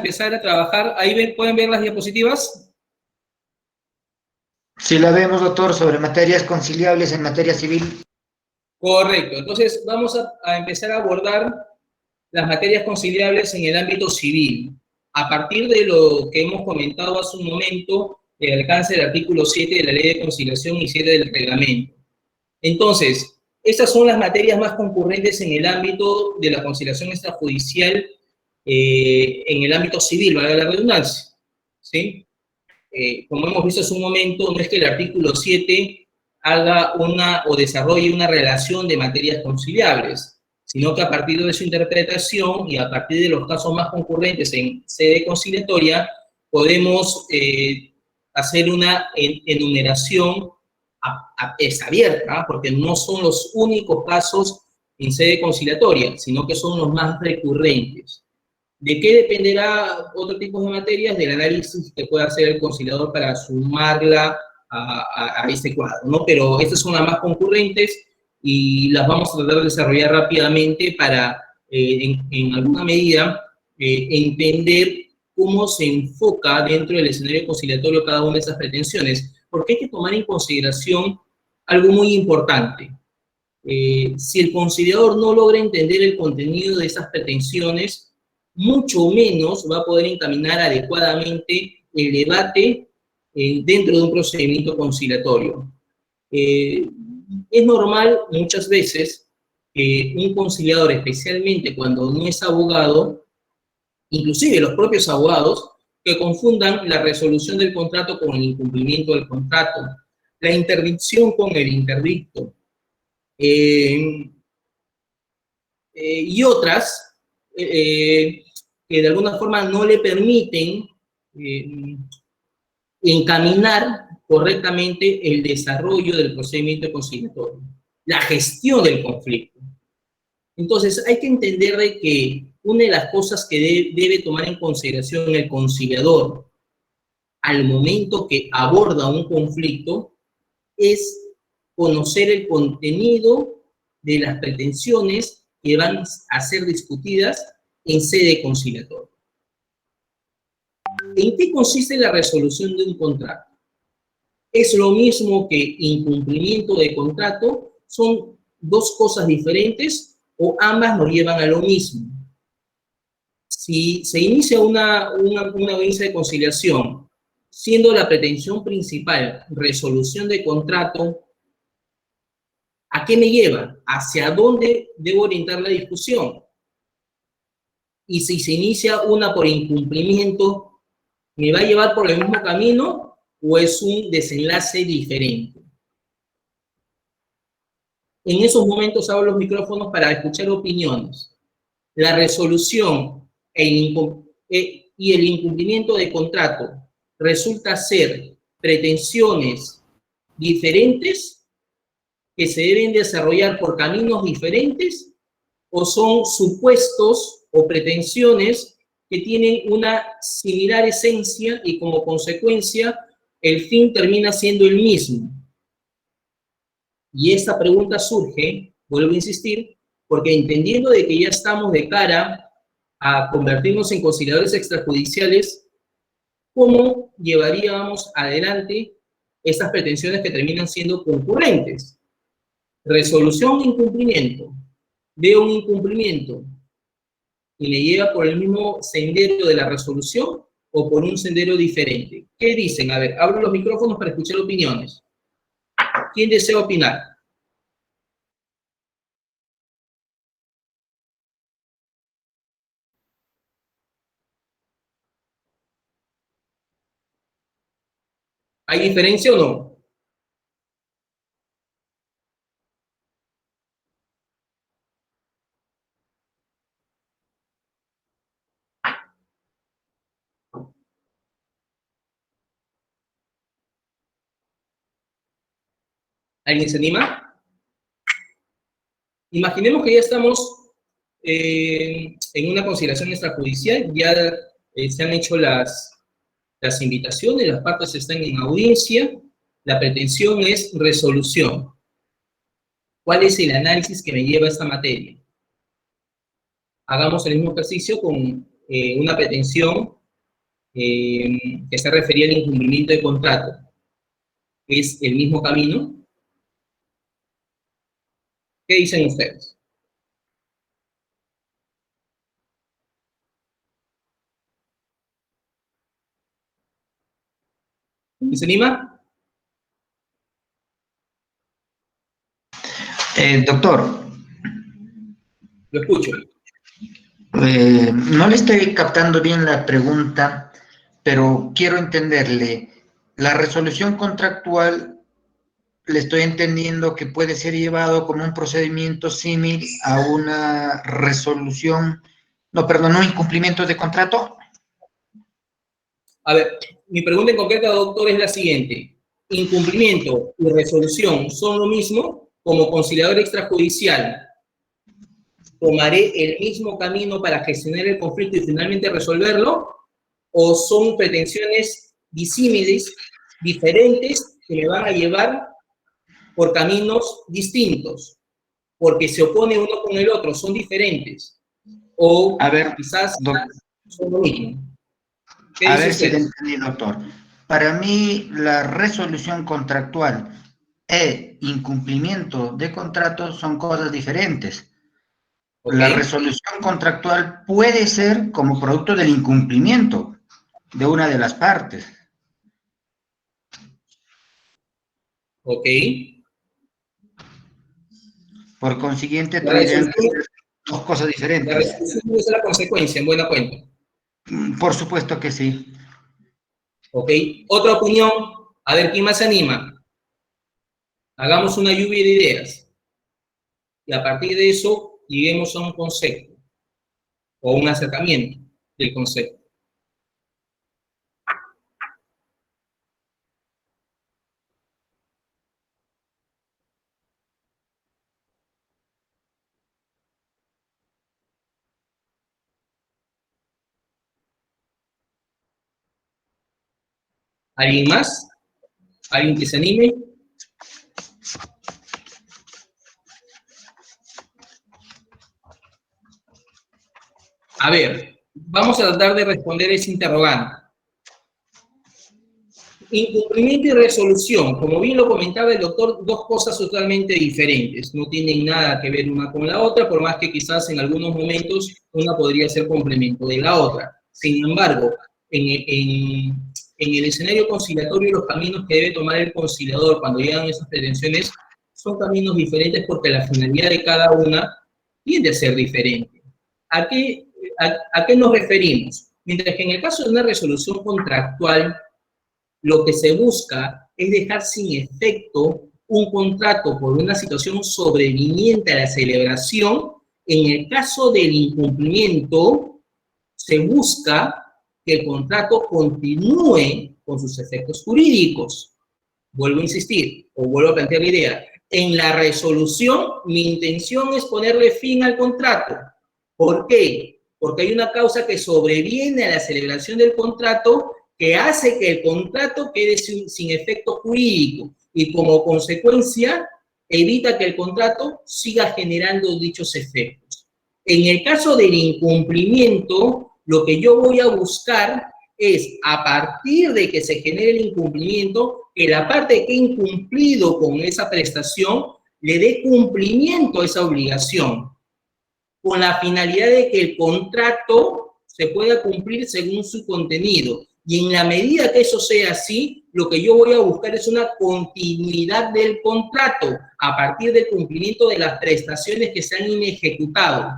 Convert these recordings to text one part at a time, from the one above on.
empezar a trabajar. Ahí pueden ver las diapositivas. Sí la vemos, doctor, sobre materias conciliables en materia civil. Correcto. Entonces, vamos a empezar a abordar las materias conciliables en el ámbito civil. A partir de lo que hemos comentado hace un momento, el alcance del artículo 7 de la Ley de Conciliación y 7 del Reglamento. Entonces, estas son las materias más concurrentes en el ámbito de la conciliación extrajudicial en el ámbito civil, valga la redundancia, ¿sí? Como hemos visto hace un momento, no es que el artículo 7 haga o desarrolle una relación de materias conciliables, sino que a partir de su interpretación y a partir de los casos más concurrentes en sede conciliatoria, podemos hacer una enumeración es abierta, porque no son los únicos casos en sede conciliatoria, sino que son los más recurrentes. ¿De qué dependerá otro tipo de materias? Del análisis que pueda hacer el conciliador para sumarla a este cuadro, ¿no? Pero estas son las más concurrentes y las vamos a tratar de desarrollar rápidamente para, en alguna medida, entender cómo se enfoca dentro del escenario conciliatorio cada una de esas pretensiones, porque hay que tomar en consideración algo muy importante. Si el conciliador no logra entender el contenido de esas pretensiones, mucho menos va a poder encaminar adecuadamente el debate dentro de un procedimiento conciliatorio. Es normal muchas veces que un conciliador, especialmente cuando no es abogado, inclusive los propios abogados, que confundan la resolución del contrato con el incumplimiento del contrato, la interdicción con el interdicto, y otras que de alguna forma no le permiten encaminar correctamente el desarrollo del procedimiento conciliatorio, la gestión del conflicto. Entonces, hay que entender de que una de las cosas que debe tomar en consideración el conciliador al momento que aborda un conflicto es conocer el contenido de las pretensiones que van a ser discutidas en sede conciliatoria. ¿En qué consiste la resolución de un contrato? ¿Es lo mismo que incumplimiento de contrato? ¿Son dos cosas diferentes o ambas nos llevan a lo mismo? Si se inicia una audiencia de conciliación, siendo la pretensión principal resolución de contrato, ¿a qué me lleva? ¿Hacia dónde debo orientar la discusión? Y si se inicia una por incumplimiento, ¿me va a llevar por el mismo camino o es un desenlace diferente? En esos momentos abro los micrófonos para escuchar opiniones. La resolución y el incumplimiento de contrato resulta ser pretensiones diferentes que se deben desarrollar por caminos diferentes o son supuestos o pretensiones que tienen una similar esencia y como consecuencia el fin termina siendo el mismo. Y esta pregunta surge, vuelvo a insistir, porque entendiendo de que ya estamos de cara a convertirnos en conciliadores extrajudiciales, ¿cómo llevaríamos adelante estas pretensiones que terminan siendo concurrentes? Resolución de incumplimiento. Veo un incumplimiento y me lleva por el mismo sendero de la resolución o por un sendero diferente. ¿Qué dicen? A ver, abro los micrófonos para escuchar opiniones. ¿Quién desea opinar? ¿Hay diferencia o no? ¿Alguien se anima? Imaginemos que ya estamos en una conciliación extrajudicial, ya se han hecho las invitaciones, las partes están en audiencia, la pretensión es resolución. ¿Cuál es el análisis que me lleva a esta materia? Hagamos el mismo ejercicio con una pretensión que se refería al incumplimiento de contrato. ¿Es el mismo camino? ¿Qué dicen ustedes? ¿Se anima? Doctor, Lo escucho. no le estoy captando bien la pregunta, pero quiero entenderle. La resolución contractual, le estoy entendiendo que puede ser llevado como un procedimiento similar a una resolución, no, perdón, un incumplimiento de contrato. A ver, mi pregunta en concreto, doctor, es la siguiente. ¿Incumplimiento y resolución son lo mismo? Como conciliador extrajudicial, ¿tomaré el mismo camino para gestionar el conflicto y finalmente resolverlo? ¿O son pretensiones disímiles, diferentes, que me van a llevar por caminos distintos? Porque se opone uno con el otro, son diferentes. O A ver, quizás son lo mismo. ¿Qué a dice ver si le usted? entendí, doctor. Para mí, la resolución contractual e incumplimiento de contrato son cosas diferentes. ¿Ok? La resolución contractual puede ser como producto del incumplimiento de una de las partes. ¿Ok? Por consiguiente, La tendrían que resolución, ser dos cosas la diferentes. resolución es la consecuencia, en buena cuenta. Por supuesto que sí. ¿Ok? Otra opinión. A ver, ¿quién más se anima? Hagamos una lluvia de ideas. Y a partir de eso, lleguemos a un concepto o un acercamiento del concepto. ¿Alguien más? ¿Alguien que se anime? A ver, vamos a tratar de responder ese interrogante. Incumplimiento y resolución, como bien lo comentaba el doctor, dos cosas totalmente diferentes, no tienen nada que ver una con la otra, por más que quizás en algunos momentos una podría ser complemento de la otra. Sin embargo, en el escenario conciliatorio, los caminos que debe tomar el conciliador cuando llegan esas pretensiones son caminos diferentes porque la finalidad de cada una tiende a ser diferente. ¿A qué nos referimos? Mientras que en el caso de una resolución contractual, lo que se busca es dejar sin efecto un contrato por una situación sobreviniente a la celebración. En el caso del incumplimiento, se busca que el contrato continúe con sus efectos jurídicos. Vuelvo a insistir, o vuelvo a plantear la idea. En la resolución, mi intención es ponerle fin al contrato. ¿Por qué? Porque hay una causa que sobreviene a la celebración del contrato que hace que el contrato quede sin efecto jurídico y como consecuencia evita que el contrato siga generando dichos efectos. En el caso del incumplimiento, lo que yo voy a buscar es, a partir de que se genere el incumplimiento, que la parte que ha incumplido con esa prestación le dé cumplimiento a esa obligación, con la finalidad de que el contrato se pueda cumplir según su contenido. Y en la medida que eso sea así, lo que yo voy a buscar es una continuidad del contrato a partir del cumplimiento de las prestaciones que se han inejecutado.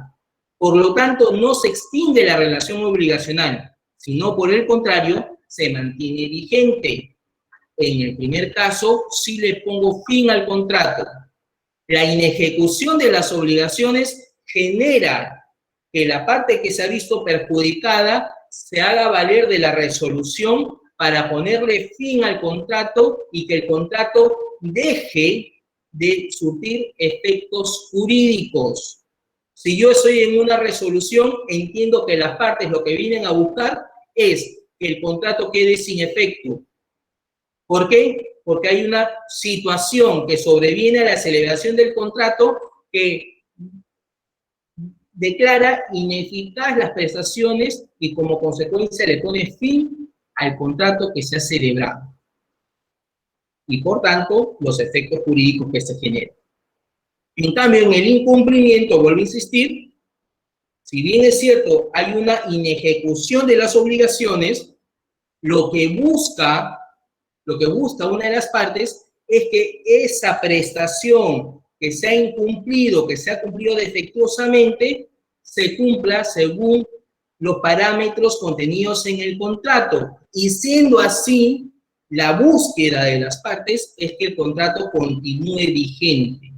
Por lo tanto, no se extingue la relación obligacional, sino por el contrario, se mantiene vigente. En el primer caso, sí le pongo fin al contrato. La inejecución de las obligaciones genera que la parte que se ha visto perjudicada se haga valer de la resolución para ponerle fin al contrato y que el contrato deje de surtir efectos jurídicos. Si yo estoy en una resolución, entiendo que las partes lo que vienen a buscar es que el contrato quede sin efecto. ¿Por qué? Porque hay una situación que sobreviene a la celebración del contrato que declara ineficaz las prestaciones y como consecuencia le pone fin al contrato que se ha celebrado. Y por tanto, los efectos jurídicos que se generan. En cambio, en el incumplimiento, vuelvo a insistir, si bien es cierto, hay una inejecución de las obligaciones, lo que busca una de las partes es que esa prestación que se ha incumplido, que se ha cumplido defectuosamente, se cumpla según los parámetros contenidos en el contrato. Y siendo así, la búsqueda de las partes es que el contrato continúe vigente.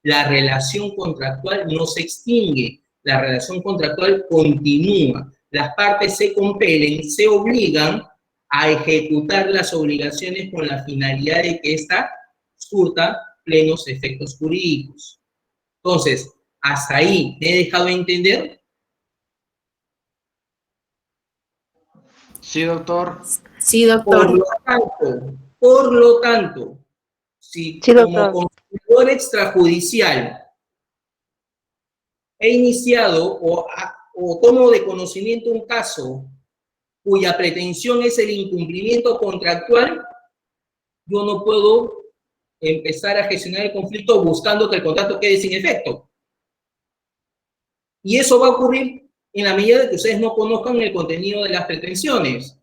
La relación contractual no se extingue, la relación contractual continúa. Las partes se compelen, se obligan a ejecutar las obligaciones con la finalidad de que ésta surta plenos efectos jurídicos. Entonces, hasta ahí, ¿me he dejado entender? Sí, doctor. Sí, doctor. Por lo tanto, si Sí, como doctor. conciliador extrajudicial he iniciado o tomo de conocimiento un caso cuya pretensión es el incumplimiento contractual, yo no puedo empezar a gestionar el conflicto buscando que el contrato quede sin efecto. Y eso va a ocurrir en la medida de que ustedes no conozcan el contenido de las pretensiones.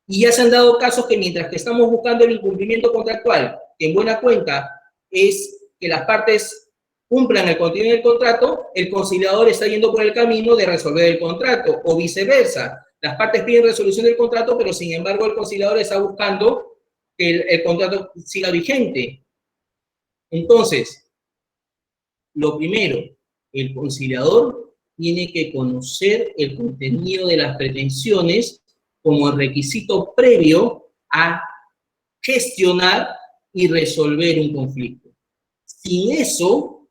Y ya se han dado casos que mientras que estamos buscando el incumplimiento contractual, que en buena cuenta es que las partes cumplan el contenido del contrato, el conciliador está yendo por el camino de resolver el contrato, o viceversa. Las partes piden resolución del contrato, pero sin embargo el conciliador está buscando que el contrato siga vigente. Entonces, lo primero, el conciliador tiene que conocer el contenido de las pretensiones como requisito previo a gestionar y resolver un conflicto. Sin eso,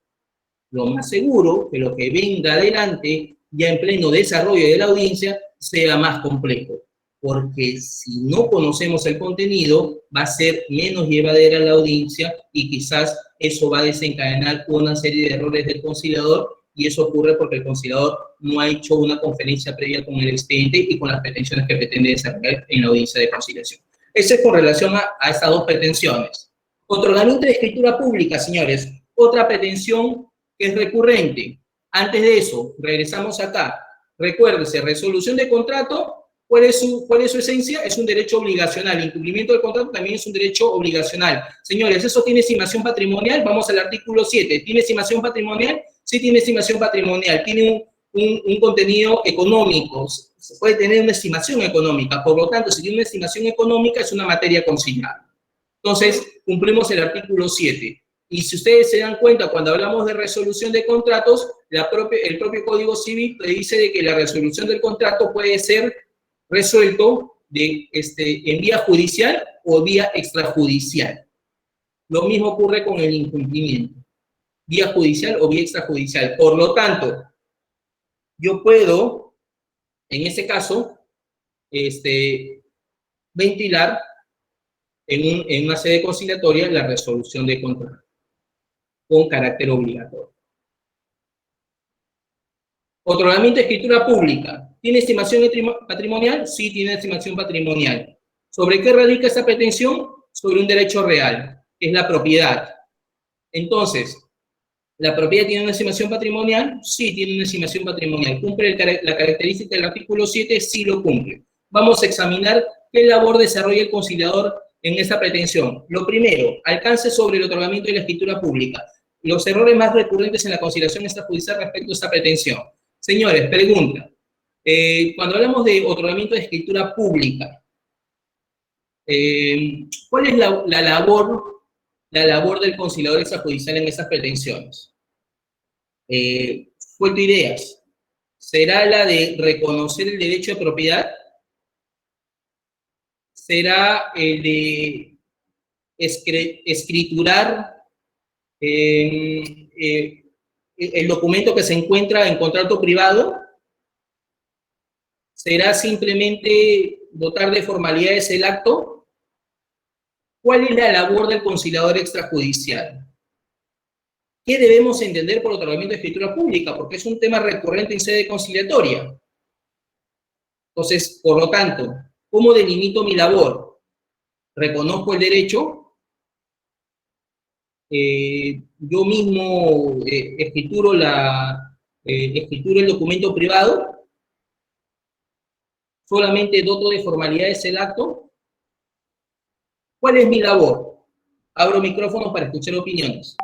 lo más seguro que lo que venga adelante, ya en pleno desarrollo de la audiencia, sea más complejo. Porque si no conocemos el contenido, va a ser menos llevadera la audiencia y quizás eso va a desencadenar una serie de errores del conciliador, y eso ocurre porque el conciliador no ha hecho una conferencia previa con el expediente y con las pretensiones que pretende desarrollar en la audiencia de conciliación. Eso es con relación a estas dos pretensiones. Otorgamiento de escritura pública, señores. Otra pretensión que es recurrente. Antes de eso, regresamos acá. Recuérdese, resolución de contrato, ¿cuál es su esencia? Es un derecho obligacional. Incumplimiento del contrato también es un derecho obligacional. Señores, ¿eso tiene estimación patrimonial? Vamos al artículo 7. ¿Tiene estimación patrimonial? Sí tiene estimación patrimonial. Tiene un contenido económico. Se puede tener una estimación económica. Por lo tanto, si tiene una estimación económica, es una materia conciliable. Entonces, cumplimos el artículo 7. Y si ustedes se dan cuenta, cuando hablamos de resolución de contratos, el propio Código Civil te dice de que la resolución del contrato puede ser resuelto en vía judicial o vía extrajudicial. Lo mismo ocurre con el incumplimiento, vía judicial o vía extrajudicial. Por lo tanto, yo puedo, en ese caso, ventilar en una sede conciliatoria la resolución de contrato con carácter obligatorio. Otorgamiento de escritura pública. ¿Tiene estimación patrimonial? Sí, tiene estimación patrimonial. ¿Sobre qué radica esta pretensión? Sobre un derecho real, que es la propiedad. Entonces, ¿la propiedad tiene una estimación patrimonial? Sí, tiene una estimación patrimonial. ¿Cumple la característica del artículo 7? Sí lo cumple. Vamos a examinar qué labor desarrolla el conciliador en esta pretensión. Lo primero, alcance sobre el otorgamiento de la escritura pública. Los errores más recurrentes en la conciliación extrajudicial respecto a esta pretensión. Señores, pregunta. Cuando hablamos de otorgamiento de escritura pública, ¿cuál es la labor del conciliador extrajudicial en estas pretensiones? Suelto ideas. ¿Será la de reconocer el derecho de propiedad? ¿Será el de escriturar el documento que se encuentra en contrato privado? ¿Será simplemente dotar de formalidades el acto? ¿Cuál es la labor del conciliador extrajudicial? ¿Qué debemos entender por otorgamiento de escritura pública? Porque es un tema recurrente en sede conciliatoria. Entonces, por lo tanto, ¿cómo delimito mi labor? ¿Reconozco el derecho? Yo mismo escrituro el documento privado, solamente doto de formalidades el acto. ¿Cuál es mi labor? Abro micrófono para escuchar opiniones.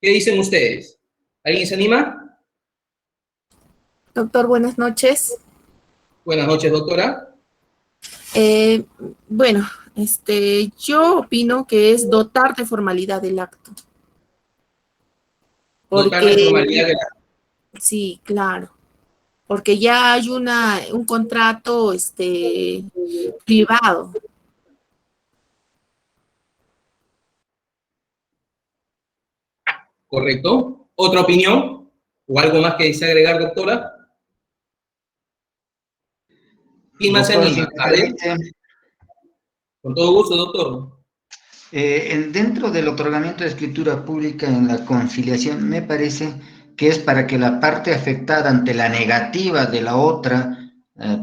¿Qué dicen ustedes? ¿Alguien se anima? Doctor, buenas noches. Buenas noches, doctora. Eh, bueno, yo opino que es dotar de formalidad el acto. Dotar de formalidad del acto. Sí, claro. Porque ya hay un contrato privado. ¿Correcto? ¿Otra opinión? ¿O algo más que desea agregar, doctora? ¿Quién más se Doctor, anima? si me A ver, permite, con todo gusto, doctor. dentro del otorgamiento de escritura pública en la conciliación, me parece que es para que la parte afectada ante la negativa de la otra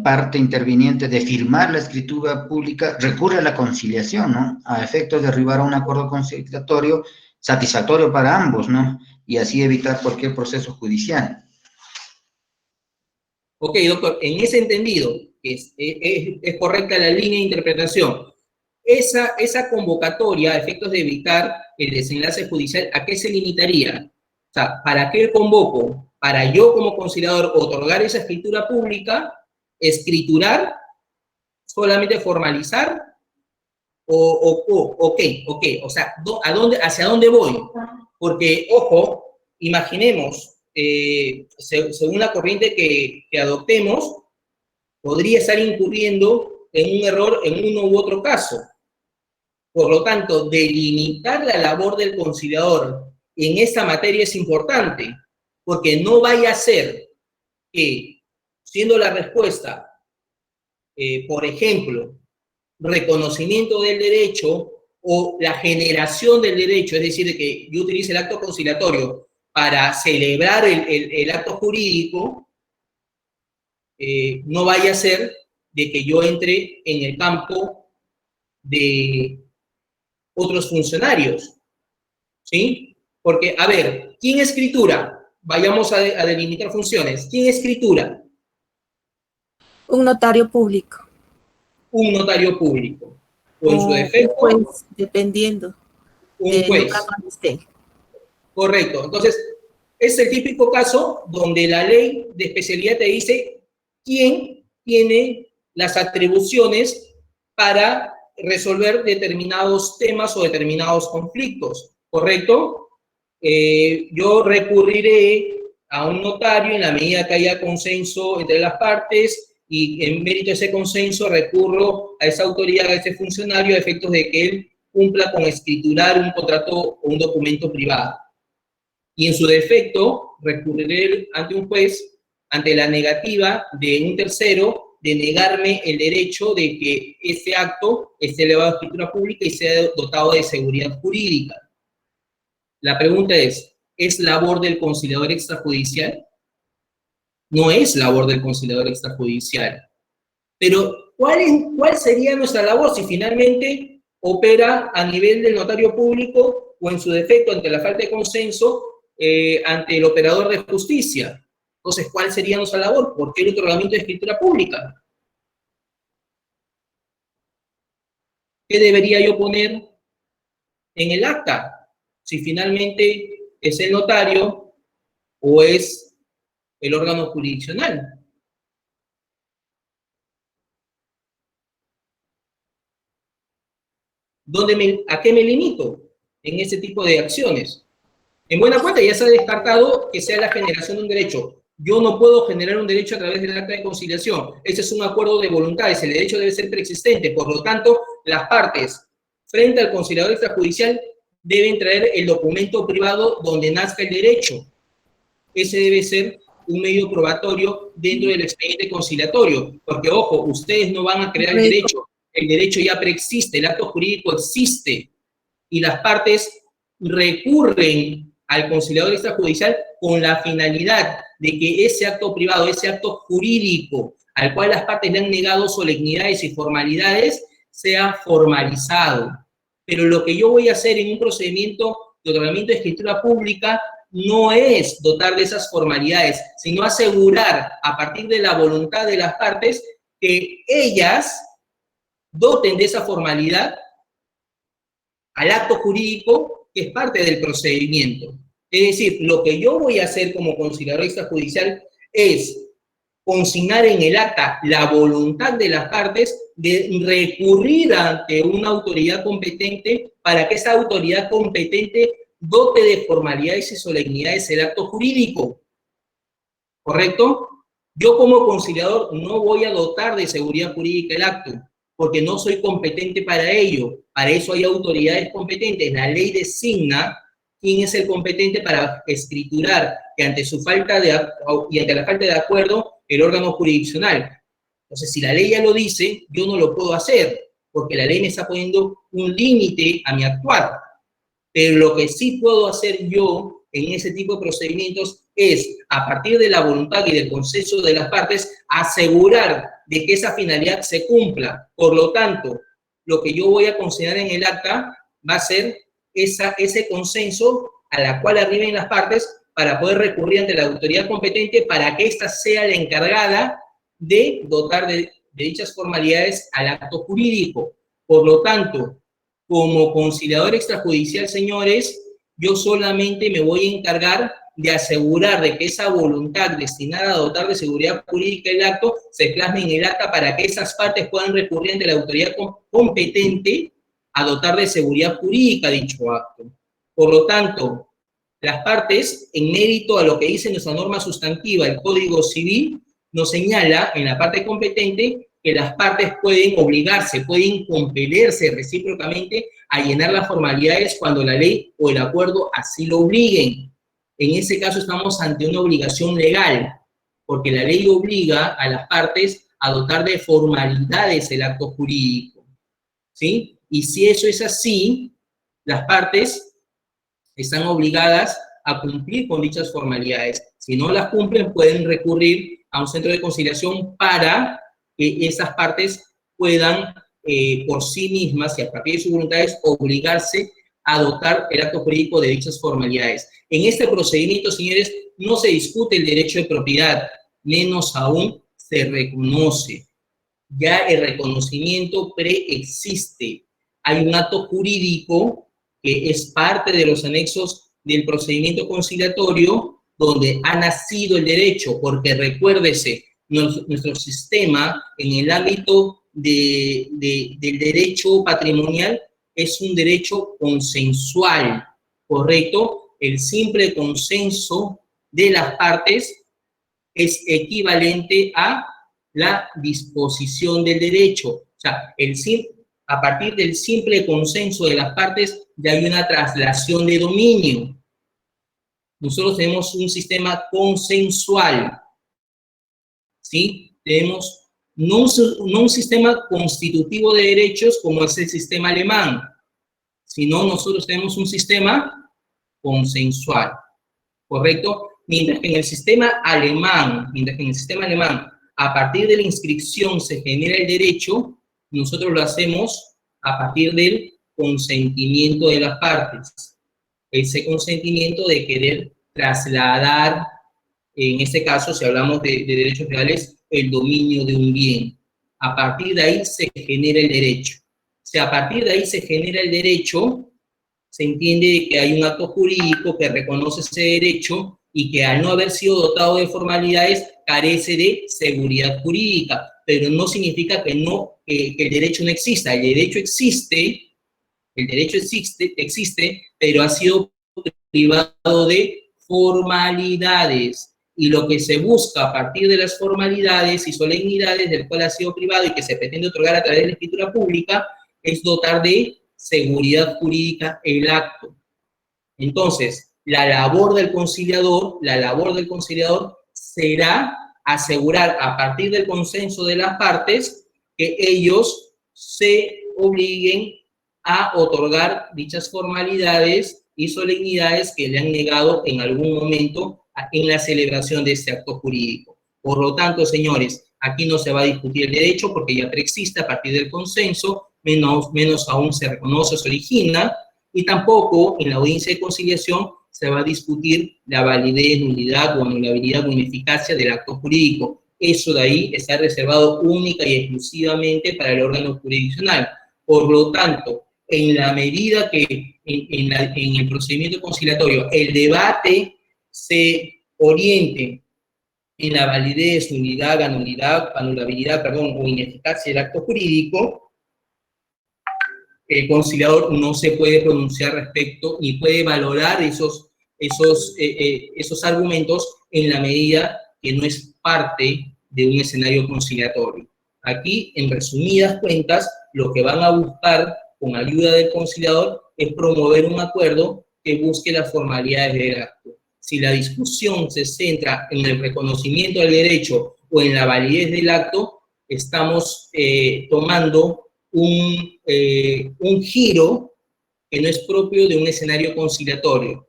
parte interviniente de firmar la escritura pública recurre a la conciliación, ¿no? A efectos de arribar a un acuerdo conciliatorio satisfactorio para ambos, ¿no? Y así evitar cualquier proceso judicial. Ok, doctor, en ese entendido, es correcta la línea de interpretación. Esa convocatoria a efectos de evitar el desenlace judicial, ¿a qué se limitaría? O sea, ¿para qué convoco? Para yo como conciliador otorgar esa escritura pública, escriturar, solamente formalizar, ok, o sea, ¿hacia dónde voy? Porque, ojo, imaginemos, según la corriente que adoptemos, podría estar incurriendo en un error en uno u otro caso. Por lo tanto, delimitar la labor del conciliador en esta materia es importante, porque no vaya a ser que, siendo la respuesta, por ejemplo, reconocimiento del derecho o la generación del derecho, es decir, que yo utilice el acto conciliatorio para celebrar el acto jurídico, no vaya a ser de que yo entre en el campo de otros funcionarios, ¿sí? Porque, a ver, ¿quién escritura? Vayamos a delimitar funciones. ¿Quién escritura? Un notario público. Un notario público. O en su defecto, un juez, dependiendo un del juez. lugar donde esté. Correcto. Entonces, es el típico caso donde la ley de especialidad te dice quién tiene las atribuciones para resolver determinados temas o determinados conflictos, ¿correcto? Yo recurriré a un notario en la medida que haya consenso entre las partes y en mérito de ese consenso recurro a esa autoridad, a ese funcionario, a efectos de que él cumpla con escriturar un contrato o un documento privado. Y en su defecto, recurriré ante un juez ante la negativa de un tercero de negarme el derecho de que ese acto esté elevado a escritura pública y sea dotado de seguridad jurídica. La pregunta ¿es labor del conciliador extrajudicial? No es labor del conciliador extrajudicial. Pero, ¿cuál sería nuestra labor si finalmente opera a nivel del notario público o en su defecto ante la falta de consenso ante el operador de justicia? Entonces, ¿cuál sería nuestra labor? ¿Por qué el otorgamiento de escritura pública? ¿Qué debería yo poner en el acta? Si finalmente es el notario o es el órgano jurisdiccional. ¿A qué me limito en ese tipo de acciones? En buena cuenta ya se ha descartado que sea la generación de un derecho. Yo no puedo generar un derecho a través del acta de conciliación. Ese es un acuerdo de voluntades. El derecho debe ser preexistente. Por lo tanto, las partes frente al conciliador extrajudicial deben traer el documento privado donde nazca el derecho. Ese debe ser un medio probatorio dentro del expediente conciliatorio, porque ojo, ustedes no van a crear el derecho ya preexiste, el acto jurídico existe, y las partes recurren al conciliador extrajudicial con la finalidad de que ese acto privado, ese acto jurídico, al cual las partes le han negado solemnidades y formalidades, sea formalizado. Pero lo que yo voy a hacer en un procedimiento de otorgamiento de escritura pública no es dotar de esas formalidades, sino asegurar, a partir de la voluntad de las partes, que ellas doten de esa formalidad al acto jurídico que es parte del procedimiento. Es decir, lo que yo voy a hacer como conciliador extrajudicial es consignar en el acta la voluntad de las partes de recurrir ante una autoridad competente para que esa autoridad competente dote de formalidades y solemnidades el acto jurídico. ¿Correcto? Yo como conciliador no voy a dotar de seguridad jurídica el acto, porque no soy competente para ello. Para eso hay autoridades competentes. La ley designa quién es el competente para escriturar que ante su falta y ante la falta de acuerdo el órgano jurisdiccional. Entonces, si la ley ya lo dice, yo no lo puedo hacer, porque la ley me está poniendo un límite a mi actuar. Pero lo que sí puedo hacer yo en ese tipo de procedimientos es, a partir de la voluntad y del consenso de las partes, asegurar de que esa finalidad se cumpla. Por lo tanto, lo que yo voy a considerar en el acta va a ser ese consenso a la cual arriben las partes para poder recurrir ante la autoridad competente para que ésta sea la encargada de dotar de dichas formalidades al acto jurídico. Por lo tanto, como conciliador extrajudicial, señores, yo solamente me voy a encargar de asegurar de que esa voluntad destinada a dotar de seguridad jurídica el acto se plasme en el acta para que esas partes puedan recurrir ante la autoridad competente a dotar de seguridad jurídica dicho acto. Por lo tanto, las partes, en mérito a lo que dice nuestra norma sustantiva, el Código Civil, nos señala en la parte competente que las partes pueden obligarse, pueden compelerse recíprocamente a llenar las formalidades cuando la ley o el acuerdo así lo obliguen. En ese caso estamos ante una obligación legal, porque la ley obliga a las partes a dotar de formalidades el acto jurídico, ¿sí? Y si eso es así, las partes están obligadas a cumplir con dichas formalidades. Si no las cumplen, pueden recurrir a un centro de conciliación para que esas partes puedan, por sí mismas y a partir de sus voluntades, obligarse a dotar el acto jurídico de dichas formalidades. En este procedimiento, señores, no se discute el derecho de propiedad, menos aún se reconoce. Ya el reconocimiento preexiste. Hay un acto jurídico que es parte de los anexos del procedimiento conciliatorio donde ha nacido el derecho, porque recuérdese, nuestro sistema en el ámbito del derecho patrimonial es un derecho consensual, ¿correcto? El simple consenso de las partes es equivalente a la disposición del derecho. O sea, a partir del simple consenso de las partes ya hay una traslación de dominio. Nosotros tenemos un sistema consensual, ¿sí? Tenemos no un sistema constitutivo de derechos como es el sistema alemán, sino nosotros tenemos un sistema consensual, ¿correcto? Mientras que en el sistema alemán, a partir de la inscripción se genera el derecho, nosotros lo hacemos a partir del consentimiento de las partes. Ese consentimiento de querer trasladar, en este caso, si hablamos de derechos reales, el dominio de un bien. A partir de ahí se genera el derecho. Si a partir de ahí se genera el derecho, se entiende que hay un acto jurídico que reconoce ese derecho y que al no haber sido dotado de formalidades carece de seguridad jurídica, pero no significa que el derecho no exista. El derecho existe, pero ha sido privado de formalidades. Y lo que se busca a partir de las formalidades y solemnidades del cual ha sido privado y que se pretende otorgar a través de la escritura pública es dotar de seguridad jurídica el acto. Entonces, la labor del conciliador será asegurar a partir del consenso de las partes que ellos se obliguen a otorgar dichas formalidades y solemnidades que le han negado en algún momento en la celebración de este acto jurídico. Por lo tanto, señores, aquí no se va a discutir el derecho porque ya preexiste a partir del consenso, menos aún se reconoce, se origina, y tampoco en la audiencia de conciliación se va a discutir la validez, nulidad o anulabilidad o ineficacia del acto jurídico. Eso de ahí está reservado única y exclusivamente para el órgano jurisdiccional. Por lo tanto, en la medida que en el procedimiento conciliatorio el debate se oriente en la validez, nulidad, anulabilidad, o ineficacia del acto jurídico, el conciliador no se puede pronunciar respecto ni puede valorar esos argumentos en la medida que no es parte de un escenario conciliatorio. Aquí, en resumidas cuentas, lo que van a buscar con ayuda del conciliador es promover un acuerdo que busque las formalidades del acto. Si la discusión se centra en el reconocimiento del derecho o en la validez del acto, estamos tomando un giro que no es propio de un escenario conciliatorio.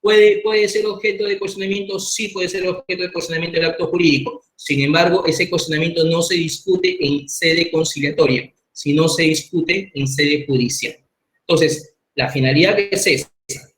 ¿Puede ser objeto de cuestionamiento? Sí, puede ser objeto de cuestionamiento del acto jurídico. Sin embargo, ese cuestionamiento no se discute en sede conciliatoria, sino se discute en sede judicial. Entonces, la finalidad es esa.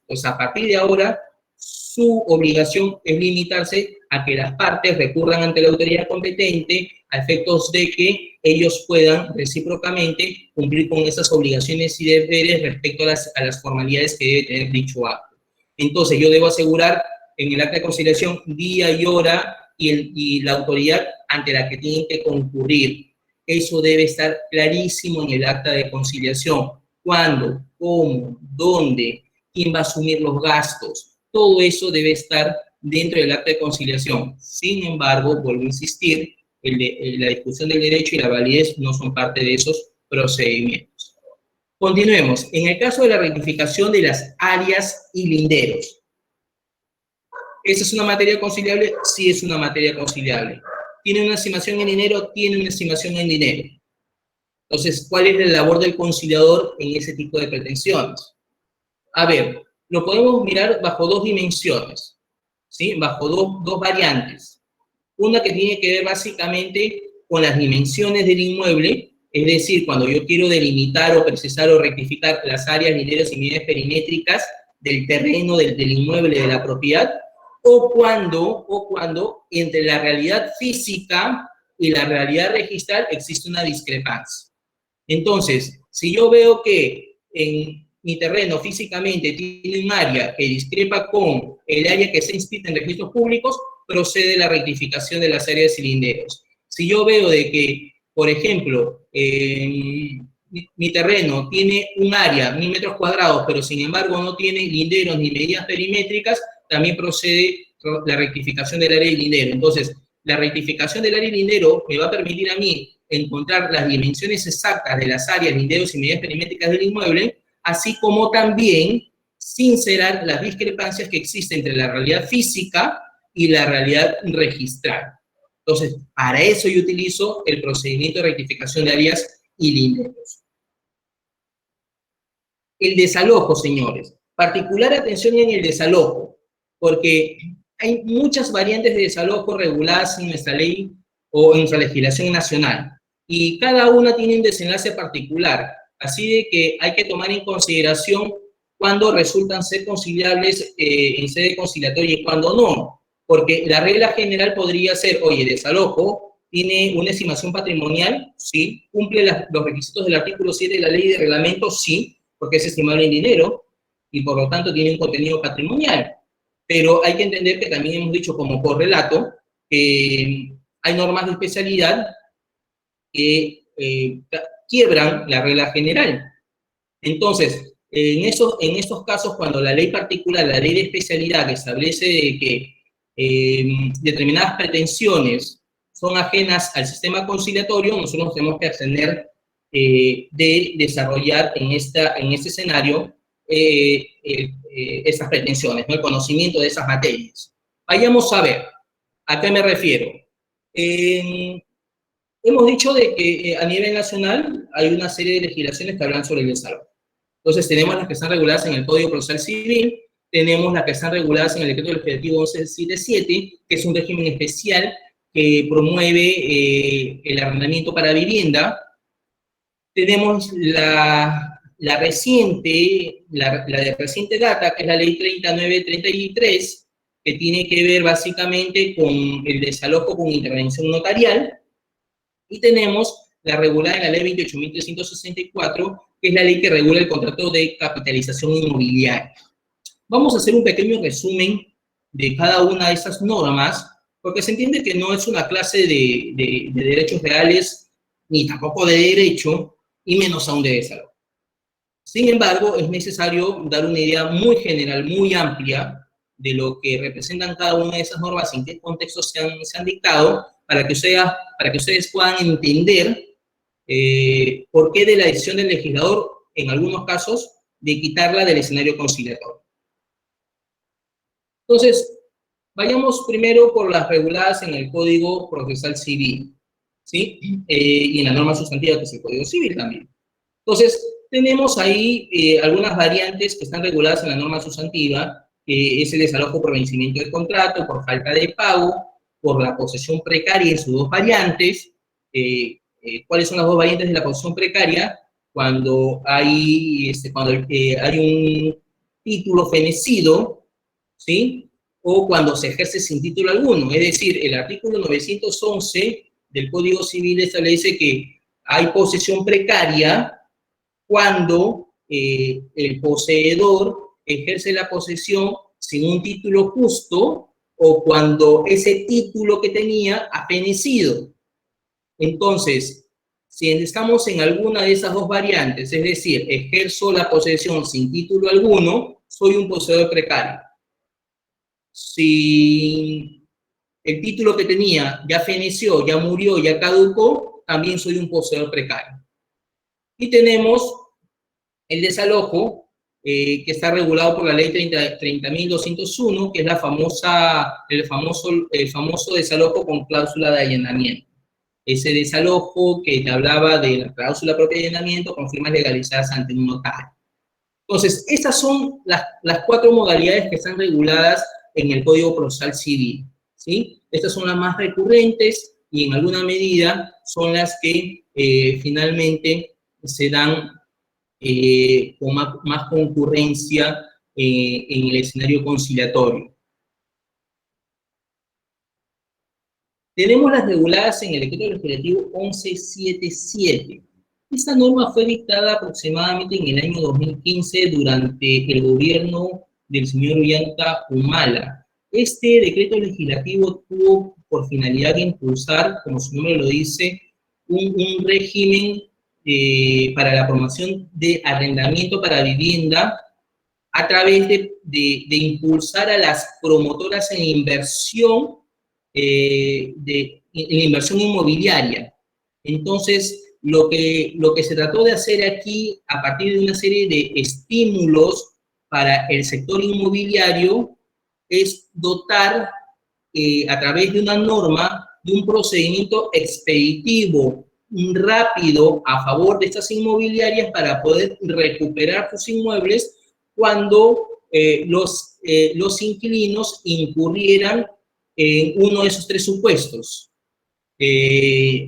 Pues a partir de ahora, su obligación es limitarse a que las partes recurran ante la autoridad competente a efectos de que ellos puedan recíprocamente cumplir con esas obligaciones y deberes respecto a las formalidades que debe tener dicho acto. Entonces, yo debo asegurar en el acta de conciliación día y hora y la autoridad ante la que tienen que concurrir. Eso debe estar clarísimo en el acta de conciliación. ¿Cuándo? ¿Cómo? ¿Dónde? ¿Quién va a asumir los gastos? Todo eso debe estar dentro del acta de conciliación. Sin embargo, vuelvo a insistir, la discusión del derecho y la validez no son parte de esos procedimientos. Continuemos. En el caso de la rectificación de las áreas y linderos, ¿esa es una materia conciliable? Sí, es una materia conciliable. ¿Tiene una estimación en dinero? Tiene una estimación en dinero. Entonces, ¿cuál es la labor del conciliador en ese tipo de pretensiones? A ver, lo podemos mirar bajo dos dimensiones, ¿sí? Bajo dos variantes. Una que tiene que ver básicamente con las dimensiones del inmueble, es decir, cuando yo quiero delimitar o precisar o rectificar las áreas, linderos y medidas perimétricas del terreno, del inmueble, de la propiedad, o cuando entre la realidad física y la realidad registral existe una discrepancia. Entonces, si yo veo que en mi terreno físicamente tiene un área que discrepa con el área que se inscrita en registros públicos, procede la rectificación de las áreas cilinderos. Si yo veo de que, por ejemplo, mi terreno tiene un área, 1000 metros cuadrados, pero sin embargo no tiene linderos ni medidas perimétricas, también procede la rectificación del área de lindero. Entonces, la rectificación del área de lindero me va a permitir a mí encontrar las dimensiones exactas de las áreas, linderos y medidas perimétricas del inmueble, así como también sincerar las discrepancias que existen entre la realidad física y la realidad registral. Entonces, para eso yo utilizo el procedimiento de rectificación de áreas y linderos. El desalojo, señores. Particular atención en el desalojo, porque hay muchas variantes de desalojo reguladas en nuestra ley o en nuestra legislación nacional, y cada una tiene un desenlace particular, así de que hay que tomar en consideración cuándo resultan ser conciliables en sede conciliatoria y cuándo no, porque la regla general podría ser, oye, desalojo tiene una estimación patrimonial, sí, cumple los requisitos del artículo 7 de la ley de reglamento, sí, porque es estimable en dinero y por lo tanto tiene un contenido patrimonial. Pero hay que entender que también hemos dicho como correlato que hay normas de especialidad que quiebran la regla general. Entonces, en estos casos, cuando la ley particular, la ley de especialidad, establece de que determinadas pretensiones son ajenas al sistema conciliatorio, nosotros tenemos que abstener de desarrollar en este escenario esas pretensiones, ¿no? El conocimiento de esas materias. Vayamos a ver. ¿A qué me refiero? Hemos dicho de que a nivel nacional hay una serie de legislaciones que hablan sobre el desalojo. Entonces tenemos las que están reguladas en el Código Procesal Civil, tenemos las que están reguladas en el Decreto Legislativo 1177, que es un régimen especial que promueve el arrendamiento para vivienda. Tenemos la de reciente data, que es la Ley 3933, que tiene que ver básicamente con el desalojo con intervención notarial. Y tenemos la regulada en la Ley 28.364, que es la ley que regula el contrato de capitalización inmobiliaria. Vamos a hacer un pequeño resumen de cada una de esas normas, porque se entiende que no es una clase de derechos reales, ni tampoco de derecho, y menos aún de desalojo. Sin embargo, es necesario dar una idea muy general, muy amplia, de lo que representan cada una de esas normas, en qué contextos se han dictado, para que ustedes puedan entender por qué de la decisión del legislador, en algunos casos, de quitarla del escenario conciliatorio. Entonces, vayamos primero por las reguladas en el Código Procesal Civil, ¿sí? Y en la norma sustantiva, que es el Código Civil también. Entonces, tenemos ahí algunas variantes que están reguladas en la norma sustantiva, que es el desalojo por vencimiento del contrato, por falta de pago, por la posesión precaria en sus dos variantes. ¿Cuáles son las dos variantes de la posesión precaria? Cuando hay un título fenecido, ¿sí? O cuando se ejerce sin título alguno. Es decir, el artículo 911 del Código Civil establece que hay posesión precaria cuando el poseedor ejerce la posesión sin un título justo o cuando ese título que tenía ha fenecido. Entonces, si estamos en alguna de esas dos variantes, es decir, ejerzo la posesión sin título alguno, soy un poseedor precario. Si el título que tenía ya feneció, ya murió, ya caducó, también soy un poseedor precario. Y tenemos el desalojo, que está regulado por la ley 30.201, que es el famoso desalojo con cláusula de allanamiento. Ese desalojo que te hablaba de la cláusula propia de allanamiento con firmas legalizadas ante un notario. Entonces, estas son las cuatro modalidades que están reguladas en el Código Procesal Civil, ¿sí? Estas son las más recurrentes y en alguna medida son las que finalmente se dan con más concurrencia en el escenario conciliatorio. Tenemos las reguladas en el Decreto Legislativo 1177. Esta norma fue dictada aproximadamente en el año 2015 durante el gobierno del señor Ollanta Humala. Este decreto legislativo tuvo por finalidad de impulsar, como su nombre lo dice, un régimen para la promoción de arrendamiento para vivienda a través de impulsar a las promotoras en inversión, en inversión inmobiliaria. Entonces, lo que se trató de hacer aquí, a partir de una serie de estímulos para el sector inmobiliario, es dotar a través de una norma de un procedimiento expeditivo rápido a favor de estas inmobiliarias para poder recuperar sus inmuebles cuando los inquilinos incurrieran en uno de esos tres supuestos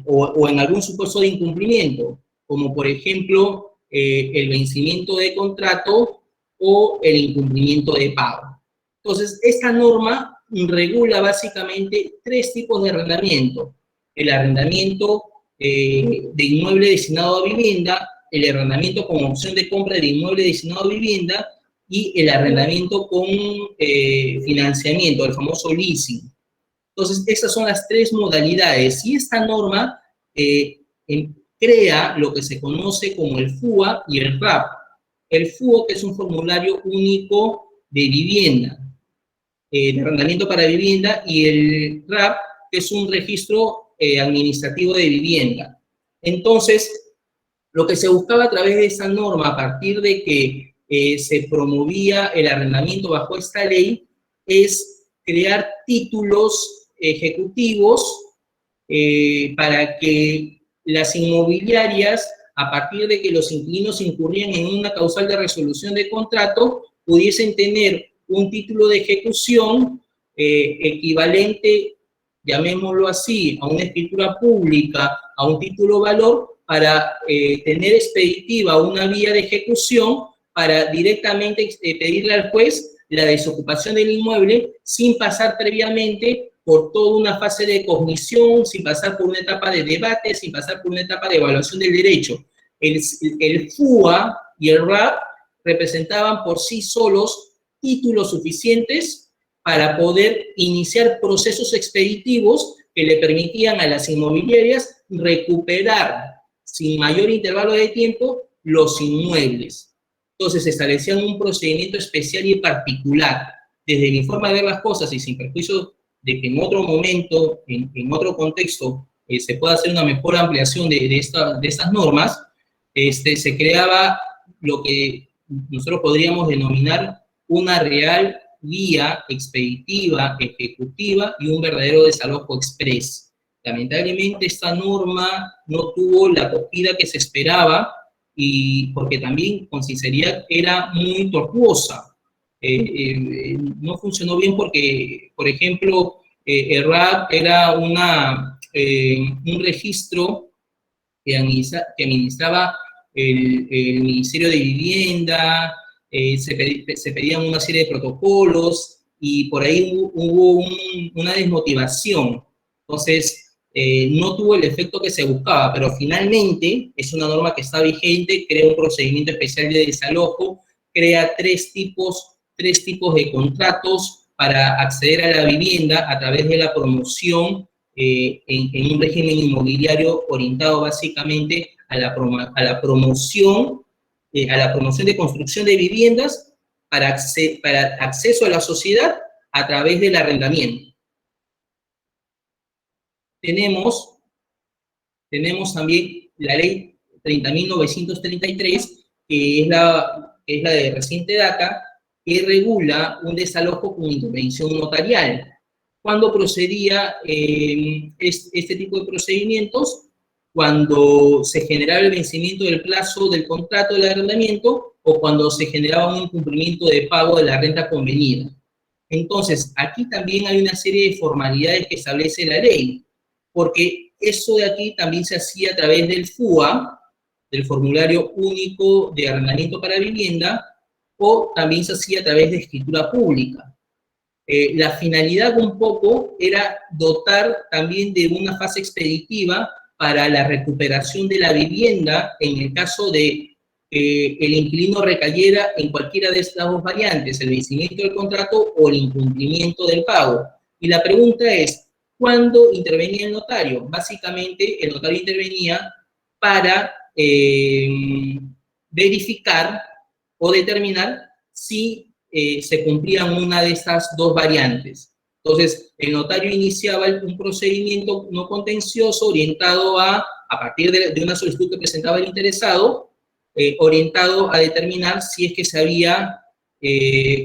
o en algún supuesto de incumplimiento, como por ejemplo el vencimiento de contrato o el incumplimiento de pago. Entonces, esta norma regula básicamente tres tipos de arrendamiento: el arrendamiento de inmueble destinado a vivienda, el arrendamiento con opción de compra de inmueble destinado a vivienda y el arrendamiento con financiamiento, el famoso leasing. Entonces, esas son las tres modalidades y esta norma crea lo que se conoce como el FUA y el RAP. El FUA, que es un formulario único de vivienda, de arrendamiento para vivienda, y el RAP, que es un registro administrativo de vivienda. Entonces, lo que se buscaba a través de esa norma, a partir de que se promovía el arrendamiento bajo esta ley, es crear títulos ejecutivos para que las inmobiliarias, a partir de que los inquilinos incurrían en una causal de resolución de contrato, pudiesen tener un título de ejecución equivalente, llamémoslo así, a una escritura pública, a un título valor, para tener expeditiva una vía de ejecución para directamente pedirle al juez la desocupación del inmueble sin pasar previamente por toda una fase de cognición, sin pasar por una etapa de debate, sin pasar por una etapa de evaluación del derecho. El FUA y el RAP representaban por sí solos títulos suficientes para poder iniciar procesos expeditivos que le permitían a las inmobiliarias recuperar sin mayor intervalo de tiempo los inmuebles. Entonces establecían un procedimiento especial y particular. Desde mi forma de ver las cosas y sin perjuicio de que en otro momento, en otro contexto, se pueda hacer una mejor ampliación de estas normas, se creaba lo que nosotros podríamos denominar una real vía expeditiva, ejecutiva y un verdadero desalojo express. Lamentablemente esta norma no tuvo la acogida que se esperaba y porque también, con sinceridad, era muy tortuosa. No funcionó bien porque, por ejemplo, el RAP era un registro que administraba el Ministerio de Vivienda, se pedían una serie de protocolos y por ahí hubo una desmotivación. Entonces, no tuvo el efecto que se buscaba, pero finalmente es una norma que está vigente, crea un procedimiento especial de desalojo, crea tres tipos de contratos para acceder a la vivienda a través de la promoción en un régimen inmobiliario orientado básicamente a la promoción de construcción de viviendas para acceso a la sociedad a través del arrendamiento. Tenemos también la ley 30.933, que es la de reciente data, que regula un desalojo con intervención notarial. ¿Cuándo procedía este tipo de procedimientos? Cuando se generaba el vencimiento del plazo del contrato del arrendamiento o cuando se generaba un incumplimiento de pago de la renta convenida. Entonces, aquí también hay una serie de formalidades que establece la ley, porque eso de aquí también se hacía a través del FUA, del Formulario Único de Arrendamiento para Vivienda, o también se hacía a través de escritura pública. La finalidad un poco era dotar también de una fase expeditiva para la recuperación de la vivienda en el caso de el inquilino recayera en cualquiera de estas dos variantes, el vencimiento del contrato o el incumplimiento del pago. Y la pregunta es, ¿cuándo intervenía el notario? Básicamente, el notario intervenía para verificar o determinar si se cumplían una de estas dos variantes. Entonces, el notario iniciaba un procedimiento no contencioso orientado a partir de una solicitud que presentaba el interesado, orientado a determinar si es que se había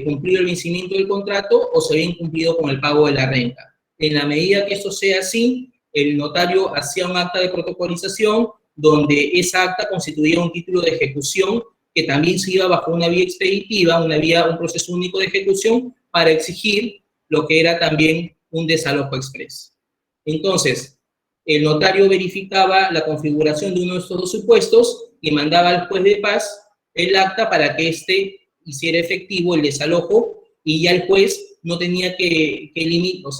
cumplido el vencimiento del contrato o se había incumplido con el pago de la renta. En la medida que eso sea así, el notario hacía un acta de protocolización donde esa acta constituía un título de ejecución que también se iba bajo una vía expeditiva, un proceso único de ejecución para exigir lo que era también un desalojo express. Entonces, el notario verificaba la configuración de uno de estos dos supuestos y mandaba al juez de paz el acta para que éste hiciera efectivo el desalojo y ya el juez no tenía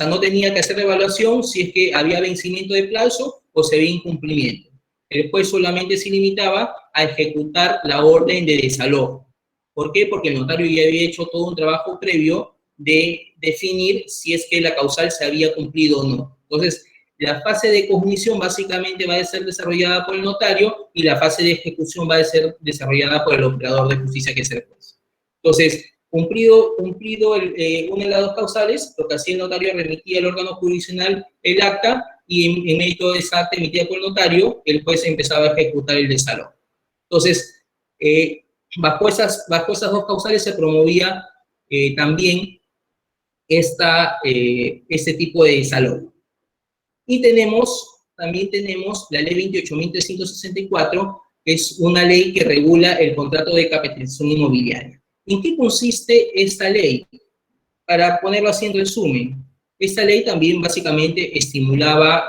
no tenía que hacer evaluación si es que había vencimiento de plazo o se había incumplimiento. El juez solamente se limitaba a ejecutar la orden de desalojo. ¿Por qué? Porque el notario ya había hecho todo un trabajo previo de definir si es que la causal se había cumplido o no. Entonces, la fase de cognición básicamente va a ser desarrollada por el notario y la fase de ejecución va a ser desarrollada por el operador de justicia, que es el juez. Entonces, cumplido una de las dos causales, lo que hacía el notario remitía al órgano jurisdiccional el acta y en medio de esa acta emitida por el notario, el juez empezaba a ejecutar el desalojo. Entonces, bajo esas dos causales se promovía también este tipo de desalojo. Y también tenemos la ley 28.364, que es una ley que regula el contrato de capitalización inmobiliaria. ¿En qué consiste esta ley? Para ponerlo así en resumen, esta ley también básicamente estimulaba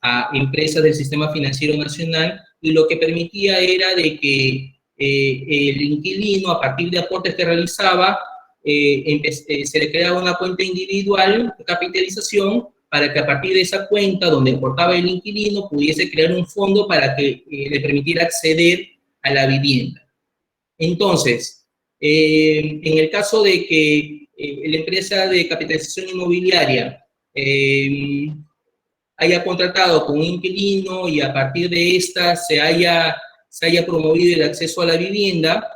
a empresas del sistema financiero nacional, y lo que permitía era de que el inquilino, a partir de aportes que realizaba, se le creaba una cuenta individual de capitalización para que a partir de esa cuenta donde aportaba el inquilino pudiese crear un fondo para que le permitiera acceder a la vivienda. Entonces, en el caso de que la empresa de capitalización inmobiliaria haya contratado con un inquilino y a partir de esta se haya promovido el acceso a la vivienda,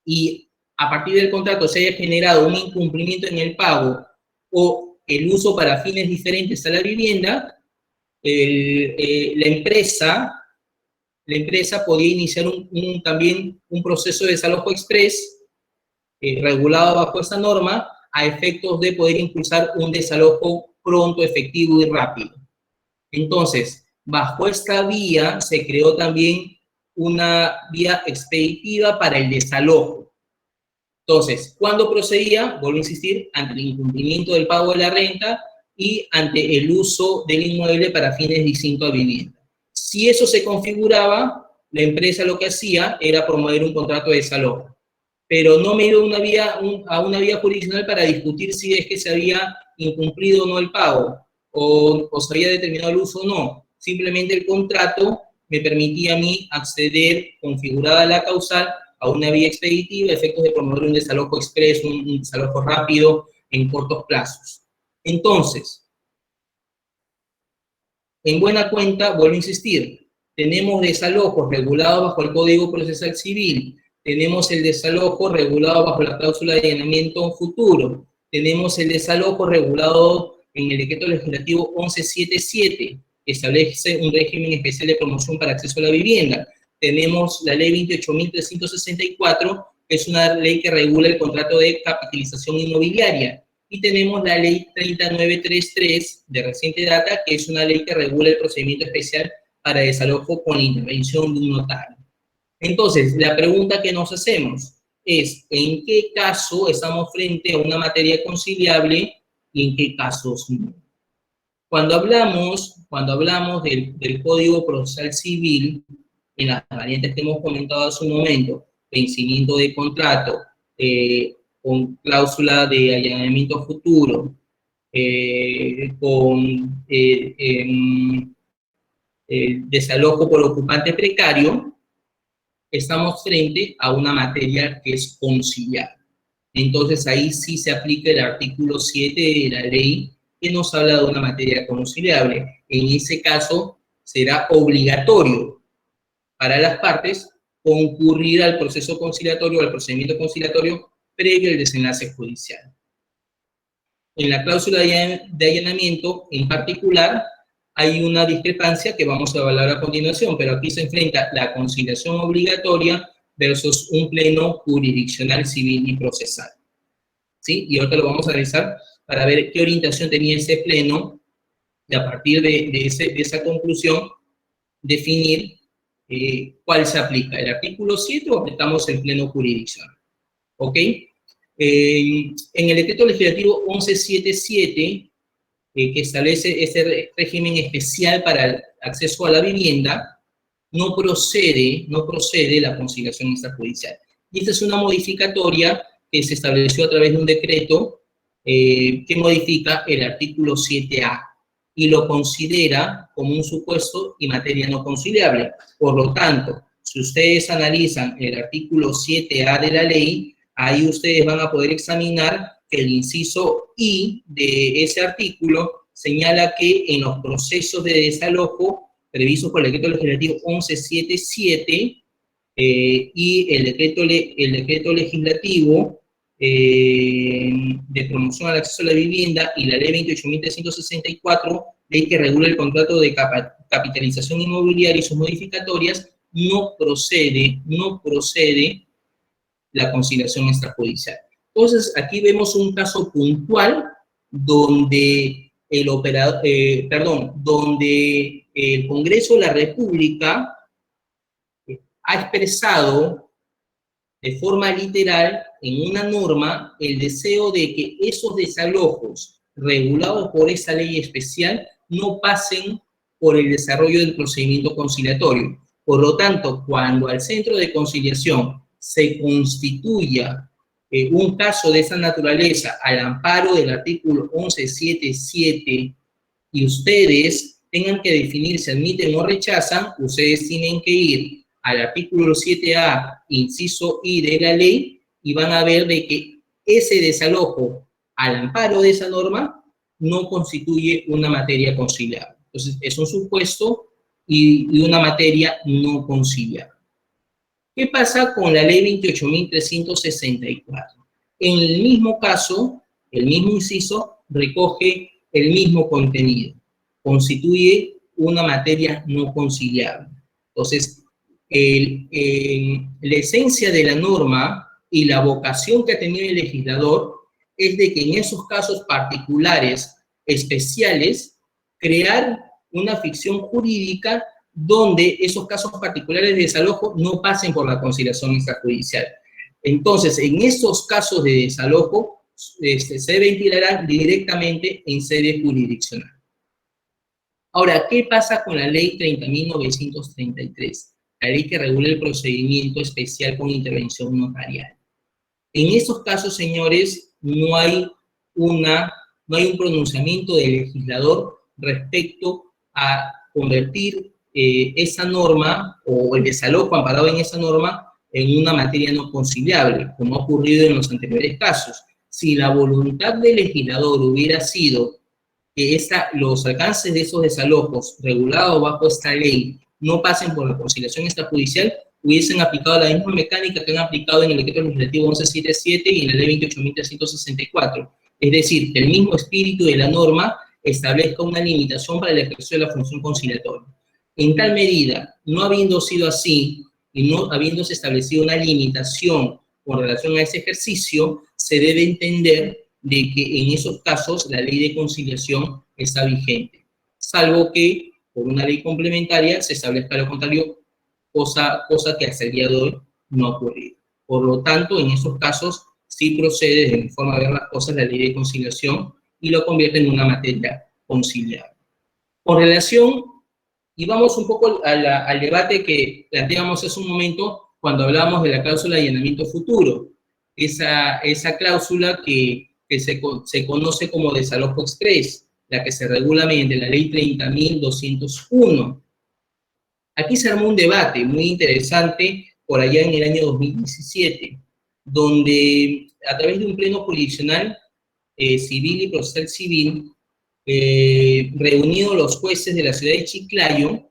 y a partir del contrato se haya generado un incumplimiento en el pago o el uso para fines diferentes a la vivienda, la empresa podía iniciar también un proceso de desalojo express regulado bajo esta norma, a efectos de poder impulsar un desalojo pronto, efectivo y rápido. Entonces, bajo esta vía se creó también una vía expeditiva para el desalojo. Entonces, ¿cuándo procedía? Vuelvo a insistir, ante el incumplimiento del pago de la renta y ante el uso del inmueble para fines distintos a vivienda. Si eso se configuraba, la empresa lo que hacía era promover un contrato de desalojo, pero no me dio a una vía jurisdiccional para discutir si es que se había incumplido o no el pago, o se había determinado el uso o no. Simplemente el contrato me permitía a mí acceder, configurada la causal, a una vía expeditiva, a efectos de promover un desalojo expreso, un desalojo rápido en cortos plazos. Entonces, en buena cuenta, vuelvo a insistir, tenemos desalojos regulados bajo el Código Procesal Civil, tenemos el desalojo regulado bajo la cláusula de allanamiento futuro, tenemos el desalojo regulado en el decreto legislativo 1177, que establece un régimen especial de promoción para acceso a la vivienda. Tenemos la ley 28.364, que es una ley que regula el contrato de capitalización inmobiliaria. Y tenemos la ley 3933 de reciente data, que es una ley que regula el procedimiento especial para desalojo con la intervención de un notario. Entonces, la pregunta que nos hacemos es, ¿en qué caso estamos frente a una materia conciliable y en qué casos no? Cuando hablamos del Código Procesal Civil, en las variantes que hemos comentado hace un momento, vencimiento de contrato, con cláusula de allanamiento futuro, con desalojo por ocupante precario, estamos frente a una materia que es conciliable. Entonces ahí sí se aplica el artículo 7 de la ley, que nos habla de una materia conciliable. En ese caso será obligatorio para las partes concurrir al proceso conciliatorio, al procedimiento conciliatorio previo al desenlace judicial. En la cláusula de allanamiento, en particular, hay una discrepancia que vamos a evaluar a continuación, pero aquí se enfrenta la conciliación obligatoria versus un pleno jurisdiccional civil y procesal. ¿Sí? Y ahorita lo vamos a analizar para ver qué orientación tenía ese pleno, y a partir de esa conclusión, definir cuál se aplica, el artículo 7 o aplicamos el pleno jurisdiccional. ¿Ok? En el decreto legislativo 1177, que establece este régimen especial para el acceso a la vivienda, no procede la conciliación extrajudicial. Y esta es una modificatoria que se estableció a través de un decreto que modifica el artículo 7A y lo considera como un supuesto y materia no conciliable. Por lo tanto, si ustedes analizan el artículo 7A de la ley, ahí ustedes van a poder examinar que el inciso I de ese artículo señala que en los procesos de desalojo previstos por el decreto legislativo 1177 y el decreto legislativo de promoción al acceso a la vivienda y la ley 28.364, ley que regula el contrato de capitalización inmobiliaria y sus modificatorias, no procede la conciliación extrajudicial. Entonces, aquí vemos un caso puntual donde donde el Congreso de la República ha expresado de forma literal en una norma el deseo de que esos desalojos regulados por esa ley especial no pasen por el desarrollo del procedimiento conciliatorio. Por lo tanto, cuando al centro de conciliación se constituya un caso de esa naturaleza al amparo del artículo 1177 y ustedes tengan que definir si admiten o rechazan, ustedes tienen que ir al artículo 7A, inciso I de la ley, y van a ver de que ese desalojo al amparo de esa norma no constituye una materia conciliable. Entonces, es un supuesto y una materia no conciliable. ¿Qué pasa con la ley 28.364? En el mismo caso, el mismo inciso recoge el mismo contenido. Constituye una materia no conciliable. Entonces, la esencia de la norma y la vocación que ha tenido el legislador es de que en esos casos particulares, especiales, crear una ficción jurídica donde esos casos particulares de desalojo no pasen por la conciliación extrajudicial. Entonces, en esos casos de desalojo, se ventilarán directamente en sede jurisdiccional. Ahora, ¿qué pasa con la ley 30.933? La ley que regula el procedimiento especial con intervención notarial. En esos casos, señores, no hay un pronunciamiento del legislador respecto a convertir esa norma o el desalojo amparado en esa norma en una materia no conciliable, como ha ocurrido en los anteriores casos. Si la voluntad del legislador hubiera sido que los alcances de esos desalojos regulados bajo esta ley no pasen por la conciliación extrajudicial, hubiesen aplicado la misma mecánica que han aplicado en el decreto legislativo 1177 y en la ley 28.364. Es decir, que el mismo espíritu de la norma establezca una limitación para el ejercicio de la función conciliatoria. En tal medida, no habiendo sido así y no habiéndose establecido una limitación con relación a ese ejercicio, se debe entender de que en esos casos la ley de conciliación está vigente, salvo que por una ley complementaria se establezca lo contrario, cosa que hasta el día de hoy no ha ocurrido. Por lo tanto, en esos casos sí procede, desde mi forma de ver las cosas, la ley de conciliación y lo convierte en una materia conciliable. Con relación, y vamos un poco al debate que planteamos hace un momento cuando hablábamos de la cláusula de allanamiento futuro, esa cláusula que se conoce como desalojo express, la que se regula mediante la ley 30.201. Aquí se armó un debate muy interesante por allá en el año 2017, donde a través de un pleno jurisdiccional civil y procesal civil, reunidos los jueces de la ciudad de Chiclayo,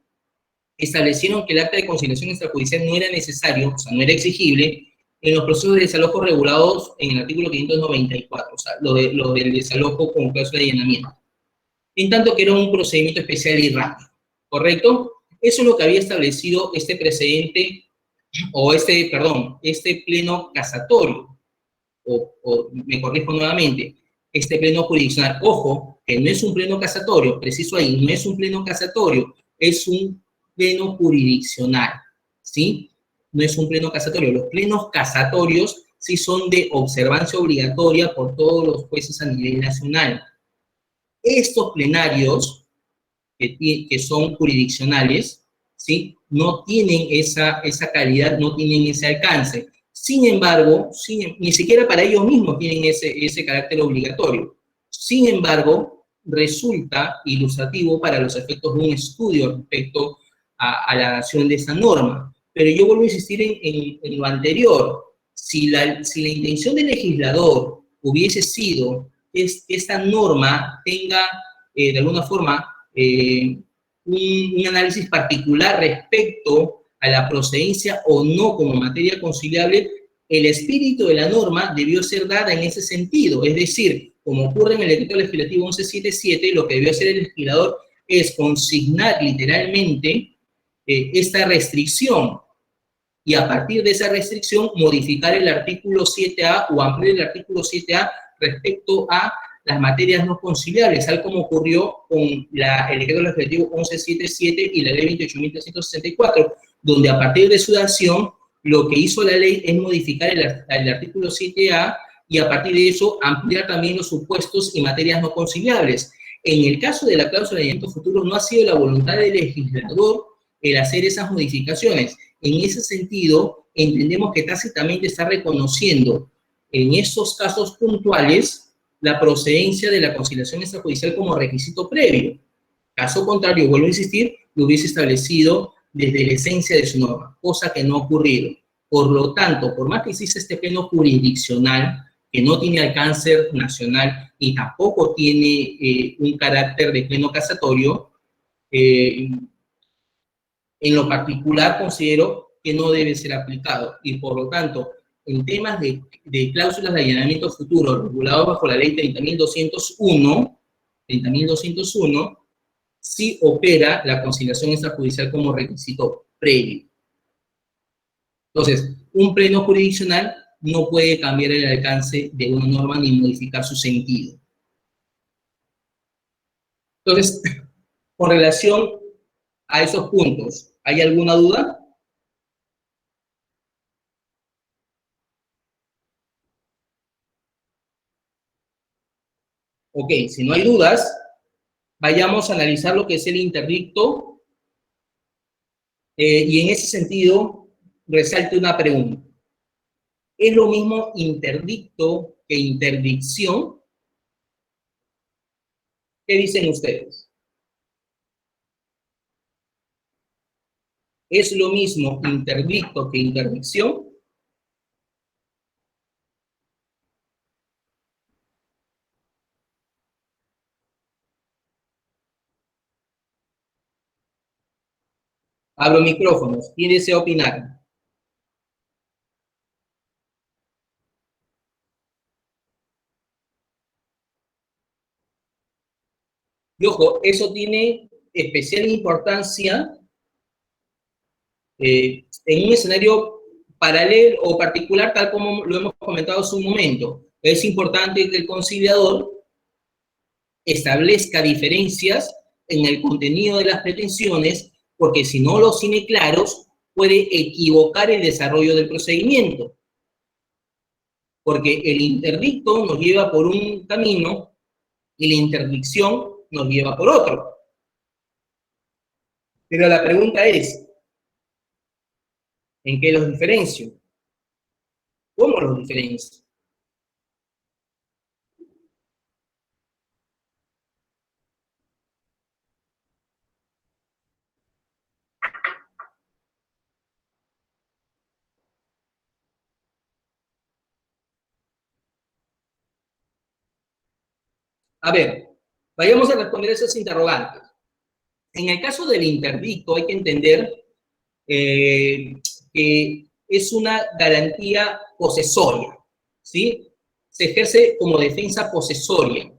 establecieron que el acta de conciliación extrajudicial no era necesario, o sea, no era exigible, en los procesos de desalojo regulados en el artículo 594, o sea, lo del desalojo con cláusula de allanamiento. En tanto que era un procedimiento especial y rápido, ¿correcto? Eso es lo que había establecido este precedente, o este pleno casatorio, o me corrijo nuevamente, este pleno jurisdiccional. Ojo, que no es un pleno casatorio, preciso ahí, no es un pleno casatorio, es un pleno jurisdiccional, ¿sí? No es un pleno casatorio. Los plenos casatorios sí son de observancia obligatoria por todos los jueces a nivel nacional. Estos plenarios, que son jurisdiccionales, ¿sí? No tienen esa calidad, no tienen ese alcance. Sin embargo, ni siquiera para ellos mismos tienen ese carácter obligatorio. Sin embargo, resulta ilustrativo para los efectos de un estudio respecto a la dación de esa norma. Pero yo vuelvo a insistir en lo anterior. Si la intención del legislador hubiese sido que esta norma tenga, de alguna forma, un análisis particular respecto a la procedencia o no como materia conciliable, el espíritu de la norma debió ser dada en ese sentido. Es decir, como ocurre en el decreto legislativo 1177, lo que debió hacer el legislador es consignar literalmente esta restricción y a partir de esa restricción modificar el artículo 7A o ampliar el artículo 7A respecto a las materias no conciliables, tal como ocurrió con el decreto legislativo 1177 y la ley 28.364, donde a partir de su dación, lo que hizo la ley es modificar el artículo 7A y a partir de eso ampliar también los supuestos y materias no conciliables. En el caso de la cláusula de alineamiento futuro, no ha sido la voluntad del legislador el hacer esas modificaciones. En ese sentido, entendemos que tácitamente está reconociendo en estos casos puntuales la procedencia de la conciliación extrajudicial como requisito previo. Caso contrario, vuelvo a insistir, lo hubiese establecido desde la esencia de su norma, cosa que no ha ocurrido. Por lo tanto, por más que existe este pleno jurisdiccional, que no tiene alcance nacional y tampoco tiene un carácter de pleno casatorio, en lo particular considero que no debe ser aplicado y por lo tanto en temas de cláusulas de allanamiento futuro regulados bajo la ley 30.201, sí opera la conciliación extrajudicial como requisito previo. Entonces, un pleno jurisdiccional no puede cambiar el alcance de una norma ni modificar su sentido. Entonces, con relación a esos puntos, ¿hay alguna duda? Ok, si no hay dudas, vayamos a analizar lo que es el interdicto y en ese sentido resalte una pregunta. ¿Es lo mismo interdicto que interdicción? ¿Qué dicen ustedes? ¿Es lo mismo interdicto que interdicción? Abro micrófonos. ¿Quién desea opinar? Y ojo, eso tiene especial importancia en un escenario paralelo o particular, tal como lo hemos comentado hace un momento. Es importante que el conciliador establezca diferencias en el contenido de las pretensiones, porque si no los tiene claros, puede equivocar el desarrollo del procedimiento. Porque el interdicto nos lleva por un camino y la interdicción nos lleva por otro. Pero la pregunta es, ¿en qué los diferencio? ¿Cómo los diferencio? A ver, vayamos a responder esas interrogantes. En el caso del interdicto hay que entender que es una garantía posesoria, ¿sí? Se ejerce como defensa posesoria,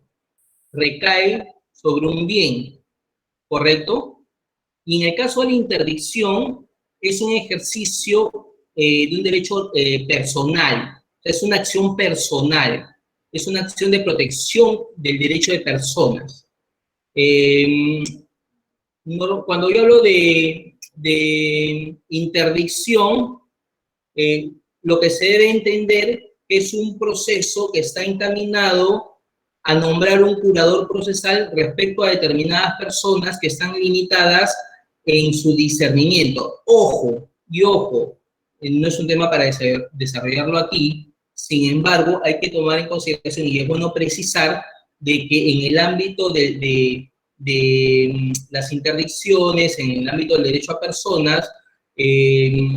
recae sobre un bien, ¿correcto? Y en el caso de la interdicción es un ejercicio de un derecho personal, es una acción personal, es una acción de protección del derecho de personas. Cuando yo hablo de interdicción, lo que se debe entender es un proceso que está encaminado a nombrar un curador procesal respecto a determinadas personas que están limitadas en su discernimiento. Ojo, y ojo, no es un tema para desarrollarlo aquí, sin embargo, hay que tomar en consideración, y es bueno precisar, de que en el ámbito de las interdicciones, en el ámbito del derecho a personas, hay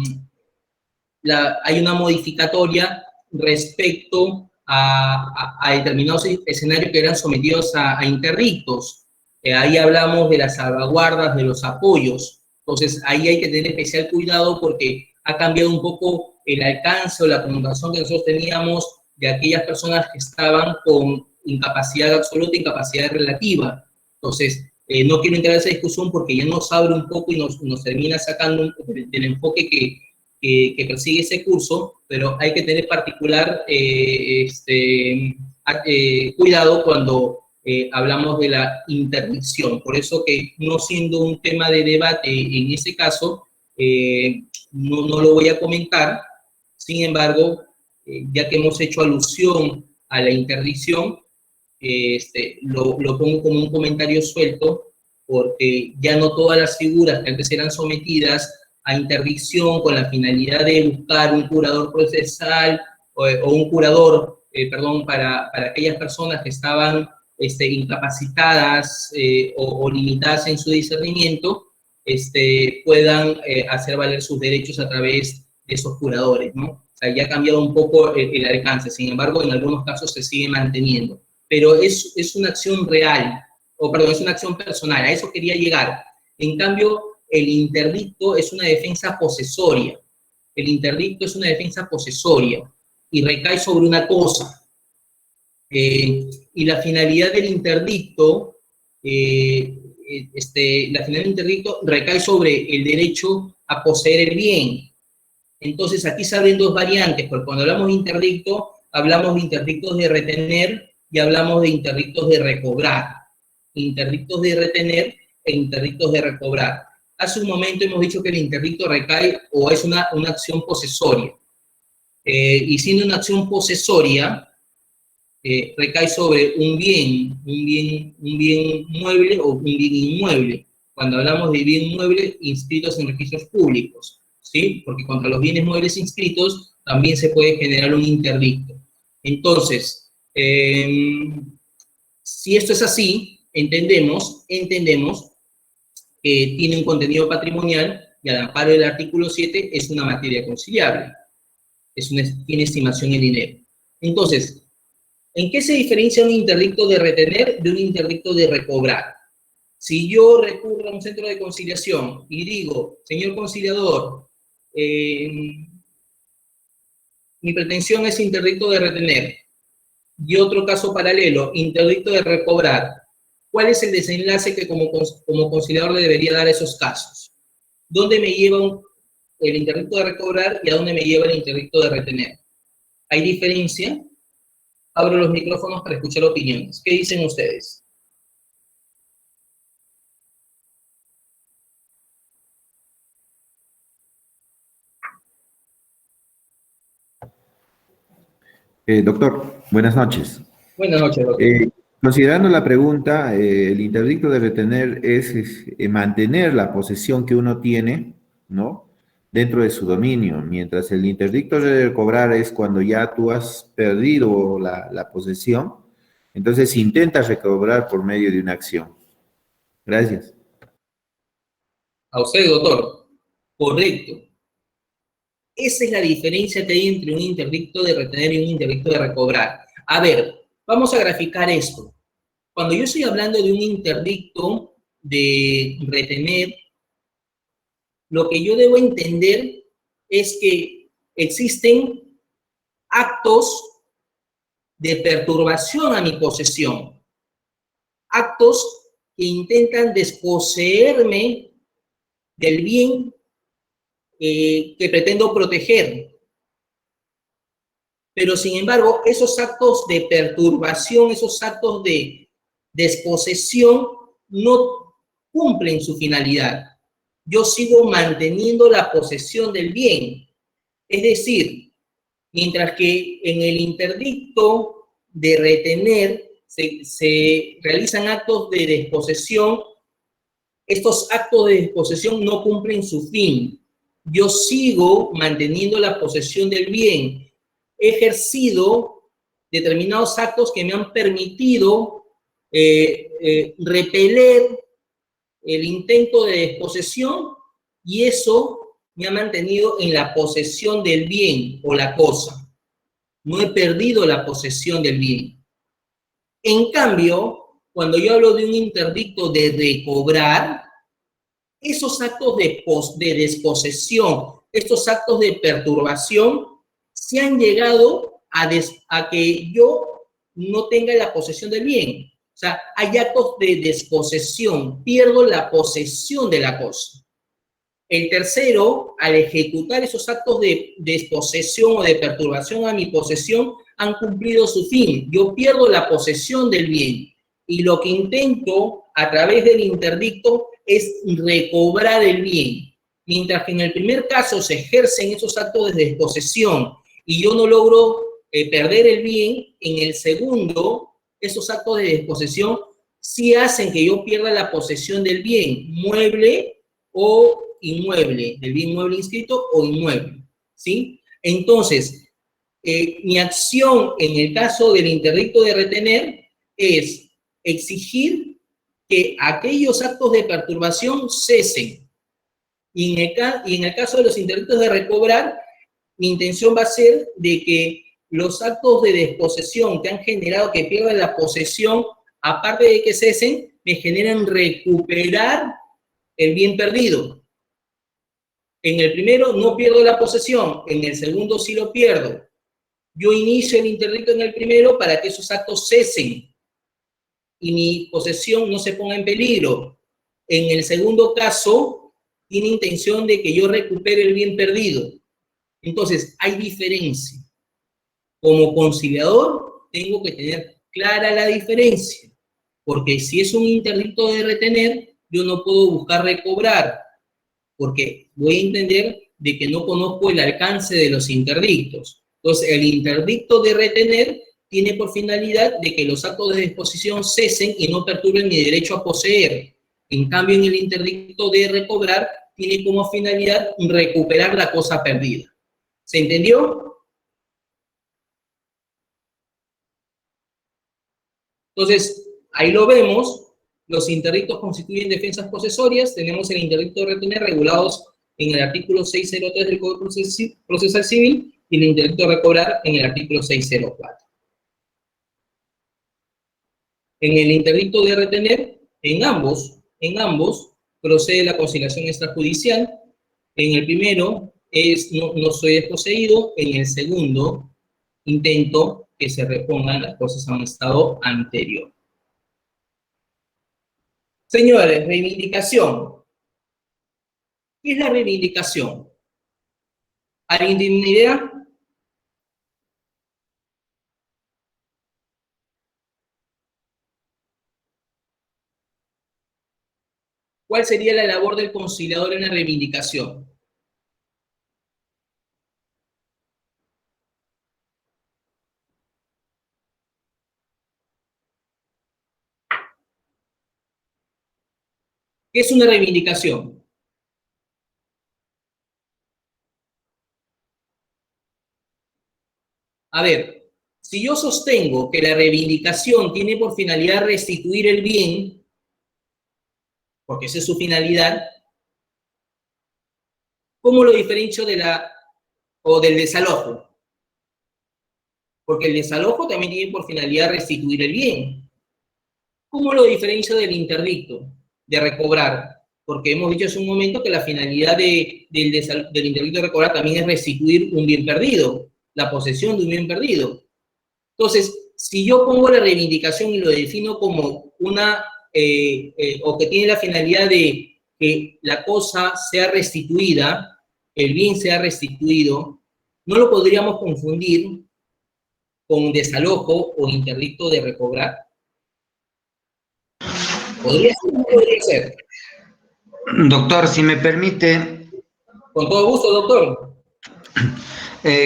una modificatoria respecto a determinados escenarios que eran sometidos a interdictos. Ahí hablamos de las salvaguardas, de los apoyos. Entonces, ahí hay que tener especial cuidado porque ha cambiado un poco el alcance o la connotación que nosotros teníamos de aquellas personas que estaban con incapacidad absoluta, incapacidad relativa. Entonces, no quiero entrar en esa discusión porque ya nos abre un poco y nos termina sacando del enfoque que persigue ese curso, pero hay que tener particular cuidado cuando hablamos de la interdicción. Por eso que no siendo un tema de debate en ese caso, no lo voy a comentar. Sin embargo, ya que hemos hecho alusión a la interdicción, lo pongo como un comentario suelto, porque ya no todas las figuras que antes eran sometidas a interdicción con la finalidad de buscar un curador procesal o un curador, para aquellas personas que estaban incapacitadas o limitadas en su discernimiento, puedan hacer valer sus derechos a través de esos curadores, ¿no? O sea, ya ha cambiado un poco el alcance, sin embargo, en algunos casos se sigue manteniendo. Pero es una acción real, es una acción personal, a eso quería llegar. En cambio, el interdicto es una defensa posesoria. El interdicto es una defensa posesoria y recae sobre una cosa. Y la finalidad del interdicto, recae sobre el derecho a poseer el bien. Entonces, aquí se abren dos variantes, porque cuando hablamos de interdicto, hablamos de interdictos de retener y hablamos de interdictos de recobrar. Interdictos de retener e interdictos de recobrar. Hace un momento hemos dicho que el interdicto recae o es una acción posesoria. Y siendo una acción posesoria, recae sobre un bien mueble o un bien inmueble. Cuando hablamos de bien mueble inscritos en registros públicos, ¿sí? Porque contra los bienes muebles inscritos también se puede generar un interdicto. Entonces, si esto es así, entendemos que tiene un contenido patrimonial y al amparo del artículo 7 es una materia conciliable. Tiene estimación en dinero. Entonces, ¿en qué se diferencia un interdicto de retener de un interdicto de recobrar? Si yo recurro a un centro de conciliación y digo, señor conciliador, mi pretensión es interdicto de retener, y otro caso paralelo, interdicto de recobrar, ¿cuál es el desenlace que como conciliador le debería dar a esos casos? ¿Dónde me lleva el interdicto de recobrar y a dónde me lleva el interdicto de retener? ¿Hay diferencia? Abro los micrófonos para escuchar opiniones. ¿Qué dicen ustedes? Doctor, buenas noches. Buenas noches, doctor. Considerando la pregunta, el interdicto de retener es mantener la posesión que uno tiene, ¿no?, dentro de su dominio, mientras el interdicto de recobrar es cuando ya tú has perdido la posesión, entonces intentas recobrar por medio de una acción. Gracias. A usted, doctor. Correcto. Esa es la diferencia que hay entre un interdicto de retener y un interdicto de recobrar. A ver, vamos a graficar esto. Cuando yo estoy hablando de un interdicto de retener, lo que yo debo entender es que existen actos de perturbación a mi posesión, actos que intentan desposeerme del bien que pretendo proteger. Pero, sin embargo, esos actos de perturbación, esos actos de desposesión, no cumplen su finalidad. Yo sigo manteniendo la posesión del bien. Es decir, mientras que en el interdicto de retener se realizan actos de desposesión, estos actos de desposesión no cumplen su fin. Yo sigo manteniendo la posesión del bien. He ejercido determinados actos que me han permitido repeler el intento de desposesión y eso me ha mantenido en la posesión del bien o la cosa. No he perdido la posesión del bien. En cambio, cuando yo hablo de un interdicto de recobrar, esos actos de desposesión, estos actos de perturbación, se han llegado a que yo no tenga la posesión del bien. O sea, hay actos de desposesión, pierdo la posesión de la cosa. El tercero, al ejecutar esos actos de desposesión o de perturbación a mi posesión, han cumplido su fin. Yo pierdo la posesión del bien y lo que intento a través del interdicto es recobrar el bien. Mientras que en el primer caso se ejercen esos actos de desposesión y yo no logro perder el bien, en el segundo, esos actos de desposesión sí hacen que yo pierda la posesión del bien, mueble o inmueble, del bien mueble inscrito o inmueble, ¿sí? Entonces, mi acción en el caso del interdicto de retener es exigir que aquellos actos de perturbación cesen. Y en el caso de los interdictos de recobrar, mi intención va a ser de que los actos de desposesión que han generado que pierdan la posesión, aparte de que cesen, me generan recuperar el bien perdido. En el primero no pierdo la posesión, en el segundo sí lo pierdo. Yo inicio el interdicto en el primero para que esos actos cesen y mi posesión no se ponga en peligro. En el segundo caso, tiene intención de que yo recupere el bien perdido. Entonces, hay diferencia. Como conciliador, tengo que tener clara la diferencia, porque si es un interdicto de retener, yo no puedo buscar recobrar, porque voy a entender de que no conozco el alcance de los interdictos. Entonces, el interdicto de retener tiene por finalidad de que los actos de disposición cesen y no perturben mi derecho a poseer. En cambio, en el interdicto de recobrar, tiene como finalidad recuperar la cosa perdida. ¿Se entendió? Entonces, ahí lo vemos. Los interdictos constituyen defensas posesorias. Tenemos el interdicto de retener regulados en el artículo 603 del Código Procesal Civil y el interdicto de recobrar en el artículo 604. En el interdicto de retener, en ambos procede la conciliación extrajudicial. En el primero no soy desposeído, en el segundo intento que se repongan las cosas a un estado anterior. Señores, reivindicación. ¿Qué es la reivindicación? ¿Alguien tiene una idea? ¿Cuál sería la labor del conciliador en la reivindicación? ¿Qué es una reivindicación? A ver, si yo sostengo que la reivindicación tiene por finalidad restituir el bien, porque esa es su finalidad, ¿cómo lo diferencio del desalojo? Porque el desalojo también tiene por finalidad restituir el bien. ¿Cómo lo diferencio del interdicto de recobrar? Porque hemos dicho hace un momento que la finalidad del interdicto de recobrar también es restituir un bien perdido, la posesión de un bien perdido. Entonces, si yo pongo la reivindicación y lo defino como una, o que tiene la finalidad de que la cosa sea restituida, el bien sea restituido, no lo podríamos confundir con desalojo o interdicto de recobrar. ¿Podría ser o no podría ser? Doctor, si me permite. Con todo gusto, doctor.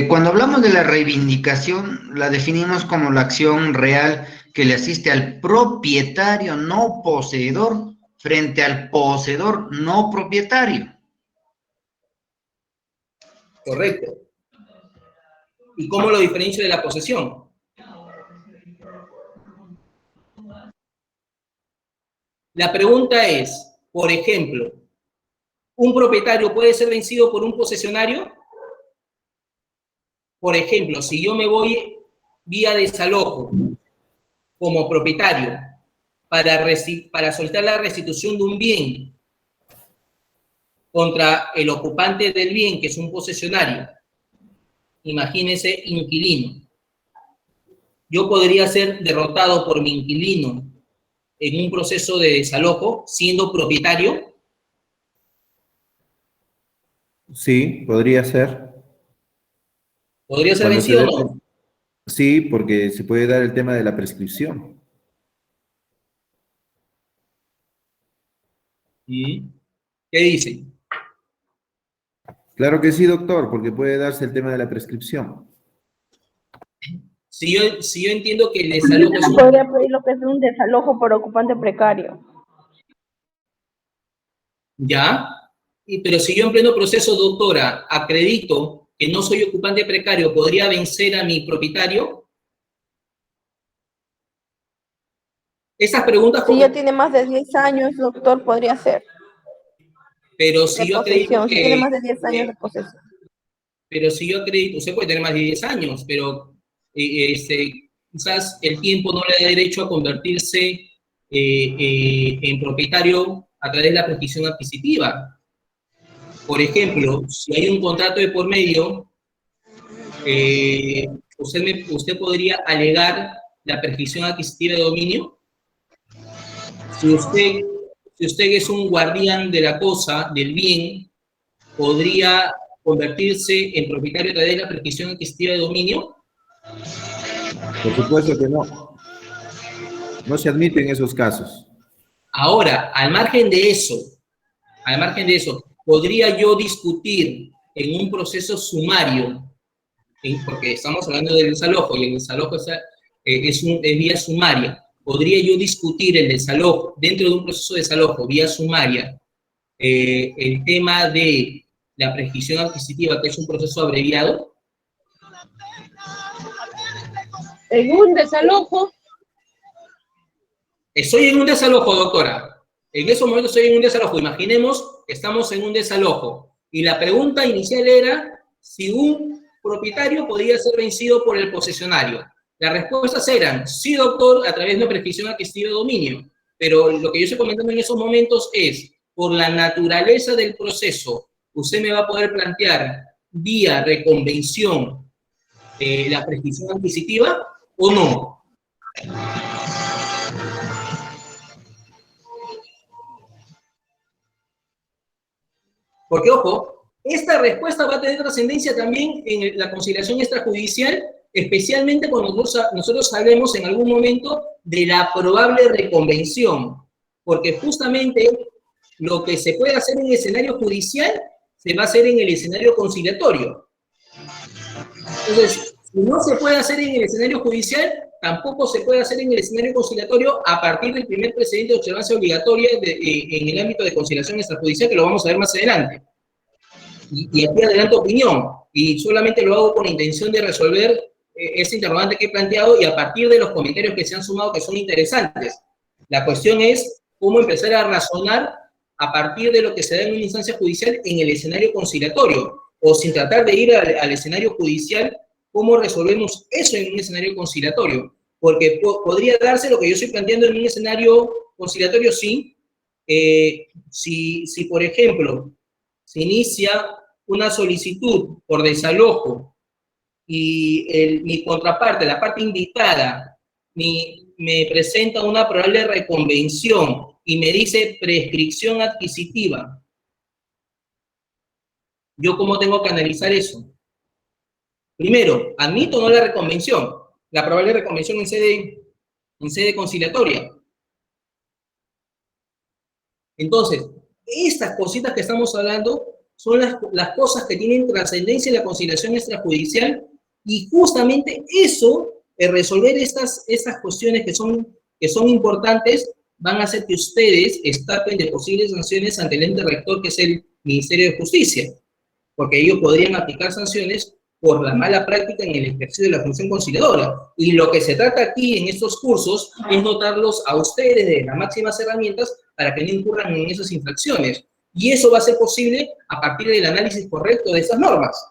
Cuando hablamos de la reivindicación, la definimos como la acción real que le asiste al propietario no poseedor frente al poseedor no propietario. Correcto. ¿Y cómo lo diferencio de la posesión? La pregunta es, por ejemplo, ¿un propietario puede ser vencido por un posesionario? Por ejemplo, si yo me voy vía desalojo como propietario para soltar la restitución de un bien contra el ocupante del bien, que es un posesionario, imagínese inquilino. Yo podría ser derrotado por mi inquilino en un proceso de desalojo siendo propietario. Sí, podría ser. ¿Podría ser Cuando se vencido dé- o no? Sí, porque se puede dar el tema de la prescripción. ¿Mm? ¿Qué dice? Claro que sí, doctor, porque puede darse el tema de la prescripción. Si yo entiendo que el desalojo es un... Podría pedir lo que es un desalojo por ocupante precario. ¿Ya? Pero si yo en pleno proceso, doctora, acredito que no soy ocupante precario, ¿podría vencer a mi propietario? Estas preguntas, Si ya tiene más de 10 años, doctor, podría ser pero de si yo acredito posesión. Si tiene más de 10 años de posesión. pero si yo acredito, usted puede tener más de 10 años, pero quizás el tiempo no le da derecho a convertirse en propietario a través de la prescripción adquisitiva. Por ejemplo, si hay un contrato de por medio, usted podría alegar la prescripción adquisitiva de dominio. Si usted es un guardián de la cosa, del bien, podría convertirse en propietario a través de la prescripción adquisitiva de dominio. Por supuesto que no. No se admiten esos casos. Ahora, al margen de eso, podría yo discutir en un proceso sumario, porque estamos hablando del desalojo y el desalojo es vía sumaria. Podría yo discutir el desalojo dentro de un proceso de desalojo vía sumaria, el tema de la prescripción adquisitiva, que es un proceso abreviado. En un desalojo. Estoy en un desalojo, doctora. En esos momentos estoy en un desalojo. Imaginemos que estamos en un desalojo. Y la pregunta inicial era si un propietario podía ser vencido por el posesionario. Las respuestas eran, sí, doctor, a través de una prescripción adquisitiva de dominio. Pero lo que yo estoy comentando en esos momentos es, por la naturaleza del proceso, usted me va a poder plantear vía reconvención la prescripción adquisitiva o no. Porque, ojo, esta respuesta va a tener trascendencia también en la conciliación extrajudicial, especialmente cuando nosotros hablemos en algún momento de la probable reconvención, porque justamente lo que se puede hacer en el escenario judicial se va a hacer en el escenario conciliatorio. Entonces, si no se puede hacer en el escenario judicial, tampoco se puede hacer en el escenario conciliatorio a partir del primer precedente de observancia obligatoria en el ámbito de conciliación extrajudicial, que lo vamos a ver más adelante. Y aquí adelanto opinión, y solamente lo hago con la intención de resolver ese interrogante que he planteado y a partir de los comentarios que se han sumado que son interesantes. La cuestión es cómo empezar a razonar a partir de lo que se da en una instancia judicial en el escenario conciliatorio, o sin tratar de ir al escenario judicial, cómo resolvemos eso en un escenario conciliatorio. Porque podría darse lo que yo estoy planteando en un escenario conciliatorio, sí, si por ejemplo, se inicia una solicitud por desalojo y mi contraparte, la parte indicada, me presenta una probable reconvención y me dice prescripción adquisitiva, ¿yo cómo tengo que analizar eso? Primero, admito o no la reconvención, la probable reconvención en sede conciliatoria. Entonces, estas cositas que estamos hablando son las cosas que tienen trascendencia en la conciliación extrajudicial y justamente eso, resolver estas cuestiones que son importantes, van a hacer que ustedes escapen de posibles sanciones ante el ente rector, que es el Ministerio de Justicia, porque ellos podrían aplicar sanciones por la mala práctica en el ejercicio de la función conciliadora. Y lo que se trata aquí en estos cursos es dotarlos a ustedes de las máximas herramientas para que no incurran en esas infracciones. Y eso va a ser posible a partir del análisis correcto de esas normas.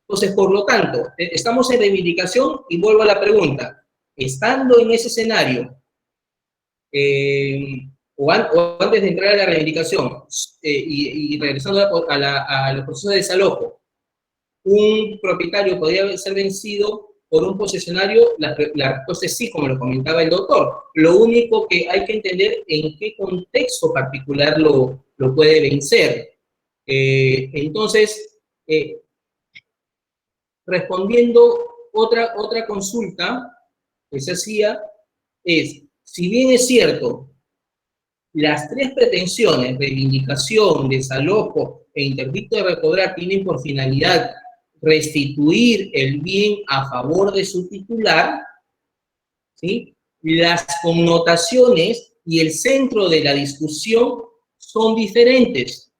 Entonces, por lo tanto, estamos en reivindicación y vuelvo a la pregunta. Estando en ese escenario, o antes de entrar a la reivindicación y regresando a los procesos de desalojo, un propietario podría ser vencido por un posesionario, la respuesta es sí, como lo comentaba el doctor. Lo único que hay que entender en qué contexto particular lo puede vencer. Entonces, respondiendo otra consulta que se hacía es, si bien es cierto, las tres pretensiones, reivindicación, desalojo e interdicto de recobrar, tienen por finalidad restituir el bien a favor de su titular, ¿sí? Las connotaciones y el centro de la discusión son diferentes,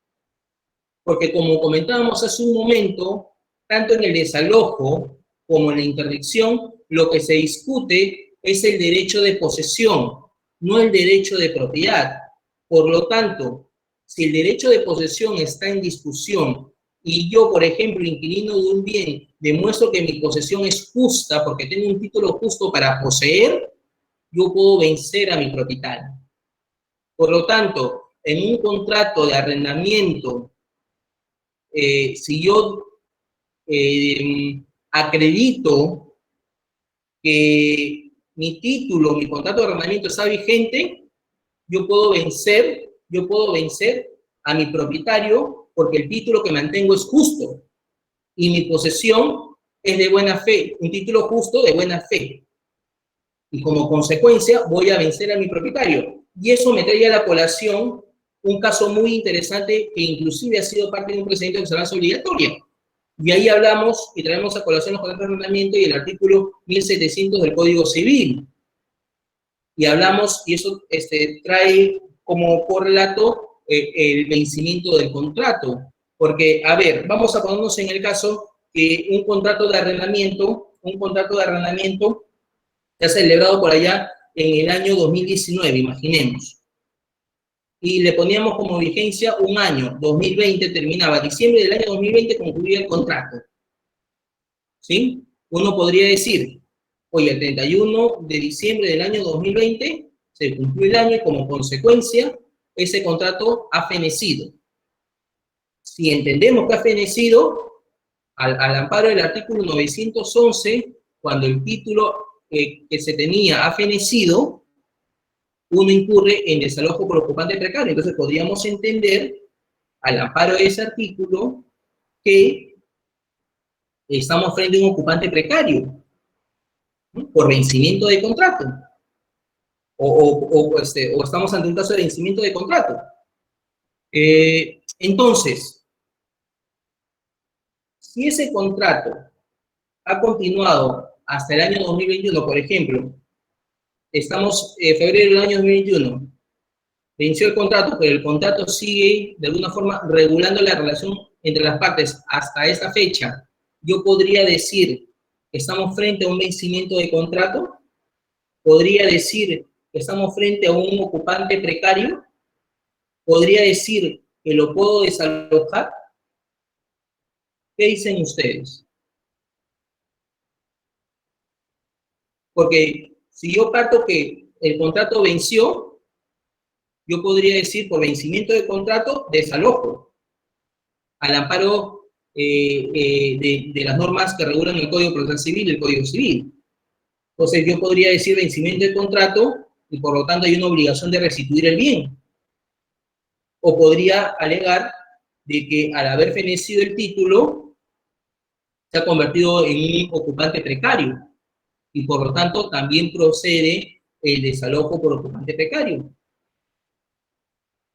porque como comentábamos hace un momento, tanto en el desalojo como en la interdicción, lo que se discute es el derecho de posesión, no el derecho de propiedad. Por lo tanto, si el derecho de posesión está en discusión y yo, por ejemplo, inquilino de un bien, demuestro que mi posesión es justa porque tengo un título justo para poseer, yo puedo vencer a mi propietario. Por lo tanto, en un contrato de arrendamiento, si yo acredito que mi título, mi contrato de arrendamiento está vigente, yo puedo vencer a mi propietario porque el título que mantengo es justo y mi posesión es de buena fe, un título justo de buena fe. Y como consecuencia voy a vencer a mi propietario. Y eso me trae a la colación un caso muy interesante que inclusive ha sido parte de un procedimiento de observancia obligatoria. Y ahí hablamos y traemos a colación los contratos de arrendamiento y el artículo 1700 del Código Civil. Y hablamos, y eso trae como correlato el vencimiento del contrato. Porque, a ver, vamos a ponernos en el caso que un contrato de arrendamiento se ha celebrado por allá en el año 2019, imaginemos. Y le poníamos como vigencia un año, 2020, terminaba diciembre del año 2020, concluía el contrato. ¿Sí? Uno podría decir, oye, el 31 de diciembre del año 2020 se cumplió el año y como consecuencia ese contrato ha fenecido. Si entendemos que ha fenecido, al amparo del artículo 911, cuando el título que se tenía ha fenecido, uno incurre en desalojo por ocupante precario. Entonces podríamos entender, al amparo de ese artículo, que estamos frente a un ocupante precario, ¿no? Por vencimiento de contrato. O estamos ante un caso de vencimiento de contrato. Entonces, si ese contrato ha continuado hasta el año 2021, por ejemplo, estamos en febrero del año 2021, venció el contrato, pero el contrato sigue de alguna forma regulando la relación entre las partes hasta esta fecha, yo podría decir que estamos frente a un vencimiento de contrato, podría decir que estamos frente a un ocupante precario, podría decir que lo puedo desalojar. ¿Qué dicen ustedes? Porque si yo parto que el contrato venció, yo podría decir por vencimiento de contrato, desalojo, al amparo de las normas que regulan el Código Procesal Civil y el Código Civil. Entonces yo podría decir vencimiento de contrato y por lo tanto hay una obligación de restituir el bien. O podría alegar de que al haber fenecido el título, se ha convertido en un ocupante precario y por lo tanto también procede el desalojo por ocupante precario.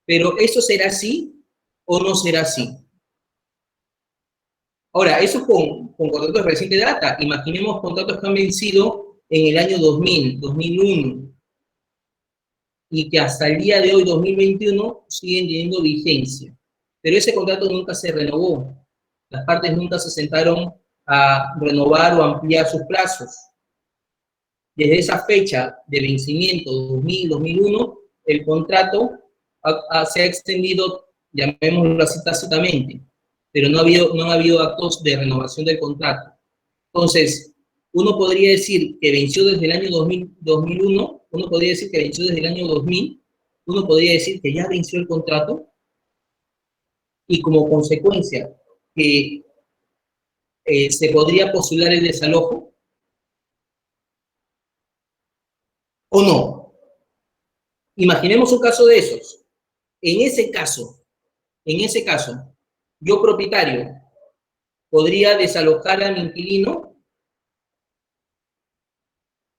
Pero ¿eso será así o no será así? Ahora, eso con contratos de reciente data. Imaginemos contratos que han vencido en el año 2000, 2001, y que hasta el día de hoy, 2021, siguen teniendo vigencia. Pero ese contrato nunca se renovó. Las partes nunca se sentaron a renovar o ampliar sus plazos. Desde esa fecha de vencimiento, 2000, 2001, el contrato se ha extendido, llamémoslo así tácitamente, pero no han habido actos de renovación del contrato. Entonces, uno podría decir que venció desde el año 2001, uno podría decir que venció desde el año 2000, uno podría decir que ya venció el contrato, y como consecuencia que se podría postular el desalojo, ¿o no? Imaginemos un caso de esos. En ese caso, yo propietario, podría desalojar a mi inquilino,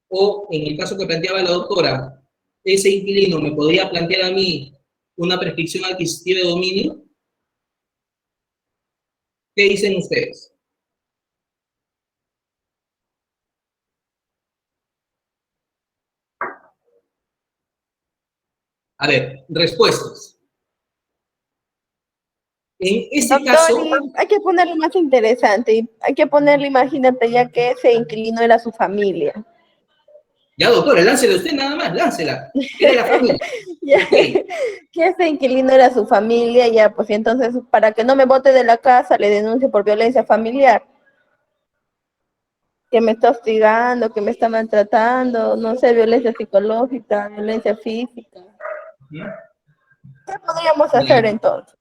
o en el caso que planteaba la doctora, ese inquilino me podría plantear a mí una prescripción adquisitiva de dominio. ¿Qué dicen ustedes? A ver, respuestas. En ese Doctor, caso, y hay que ponerlo más interesante. Hay que ponerle, imagínate, ya que ese inquilino era su familia. ya doctora, láncela usted nada más, láncela. Era la familia. Ya, Ok. que ese inquilino era su familia, ya, pues y entonces, para que no me bote de la casa, le denuncio por violencia familiar. Que me está hostigando, que me está maltratando, no sé, violencia psicológica, violencia física. ¿Qué podríamos hacer Ya. entonces?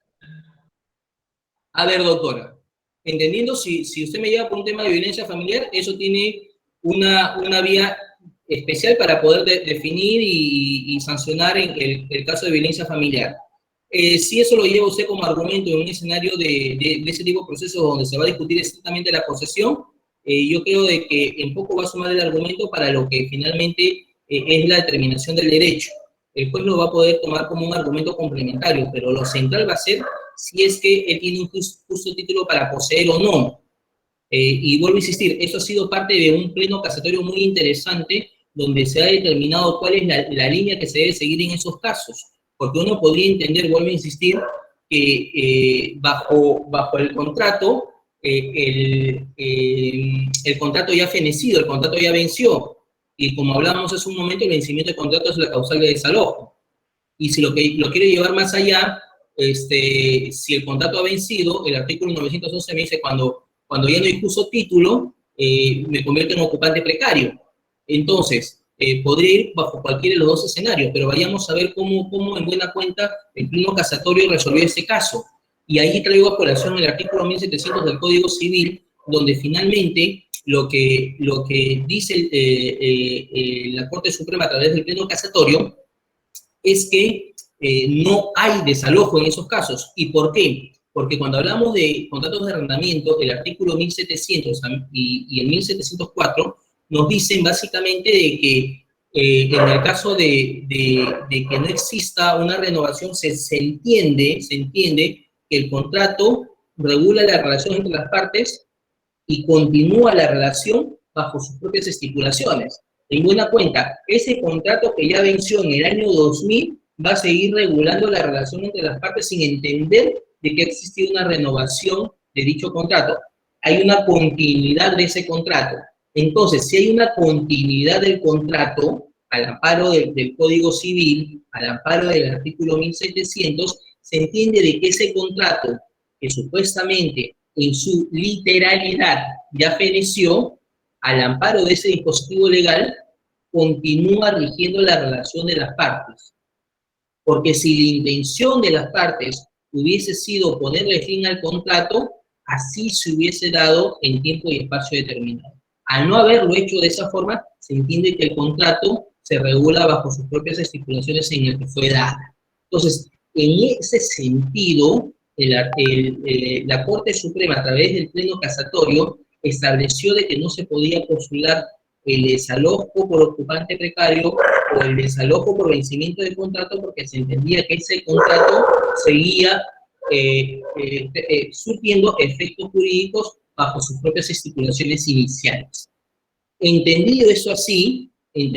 A ver, doctora, entendiendo si usted me lleva por un tema de violencia familiar, eso tiene una vía especial para poder definir y sancionar en el caso de violencia familiar. Si eso lo lleva usted como argumento en un escenario de ese tipo de procesos donde se va a discutir exactamente la posesión, yo creo de que en poco va a sumar el argumento para lo que finalmente es la determinación del derecho. El juez lo va a poder tomar como un argumento complementario, pero lo central va a ser si es que él tiene un justo título para poseer o no. Y vuelvo a insistir, eso ha sido parte de un pleno casatorio muy interesante, donde se ha determinado cuál es la línea que se debe seguir en esos casos. Porque uno podría entender, vuelvo a insistir, que bajo el contrato, el contrato ya ha fenecido, el contrato ya venció. Y como hablábamos hace un momento, el vencimiento del contrato es la causal de desalojo. Y si lo quiere llevar más allá, si el contrato ha vencido, el artículo 911 me dice cuando ya no hay justo título, me convierto en ocupante precario. Entonces, podría ir bajo cualquiera de los dos escenarios, pero vayamos a ver cómo en buena cuenta el pleno casatorio resolvió ese caso. Y ahí traigo a colación el artículo 1700 del Código Civil, donde finalmente lo que dice la Corte Suprema a través del pleno casatorio es que no hay desalojo en esos casos. ¿Y por qué? Porque cuando hablamos de contratos de arrendamiento, el artículo 1700 y el 1704 nos dicen básicamente de que en el caso de que no exista una renovación, se entiende que el contrato regula la relación entre las partes y continúa la relación bajo sus propias estipulaciones. En buena cuenta, ese contrato que ya venció en el año 2000 va a seguir regulando la relación entre las partes sin entender de que ha existido una renovación de dicho contrato. Hay una continuidad de ese contrato. Entonces, si hay una continuidad del contrato, al amparo del Código Civil, al amparo del artículo 1700, se entiende de que ese contrato, que supuestamente en su literalidad ya feneció, al amparo de ese dispositivo legal, continúa rigiendo la relación de las partes. Porque si la intención de las partes hubiese sido ponerle fin al contrato, así se hubiese dado en tiempo y espacio determinado. Al no haberlo hecho de esa forma, se entiende que el contrato se regula bajo sus propias estipulaciones en el que fue dada. Entonces, en ese sentido, la Corte Suprema, a través del pleno casatorio, estableció de que no se podía postular el desalojo por ocupante precario o el desalojo por vencimiento de contrato, porque se entendía que ese contrato seguía surtiendo efectos jurídicos bajo sus propias estipulaciones iniciales. Entendido eso así, en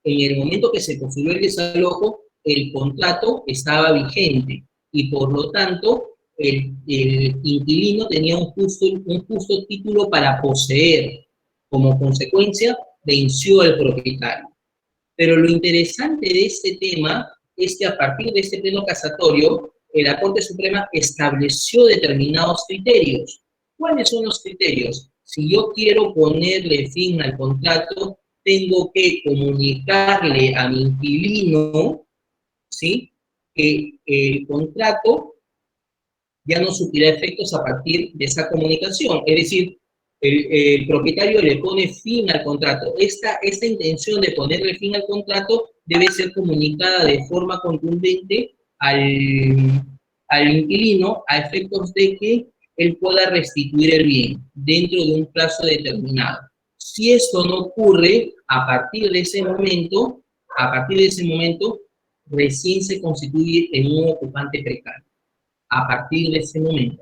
el momento que se postuló el desalojo, el contrato estaba vigente y por lo tanto el inquilino tenía un justo título para poseer. Como consecuencia, venció al propietario. Pero lo interesante de este tema es que a partir de este pleno casatorio, la Corte Suprema estableció determinados criterios. ¿Cuáles son los criterios? Si yo quiero ponerle fin al contrato, tengo que comunicarle a mi inquilino, ¿sí?, que el contrato ya no surtirá efectos a partir de esa comunicación. Es decir, el propietario le pone fin al contrato. Esta intención de ponerle fin al contrato debe ser comunicada de forma contundente al inquilino a efectos de que él pueda restituir el bien dentro de un plazo determinado. Si esto no ocurre, a partir de ese momento, recién se constituye en un ocupante precario. A partir de ese momento.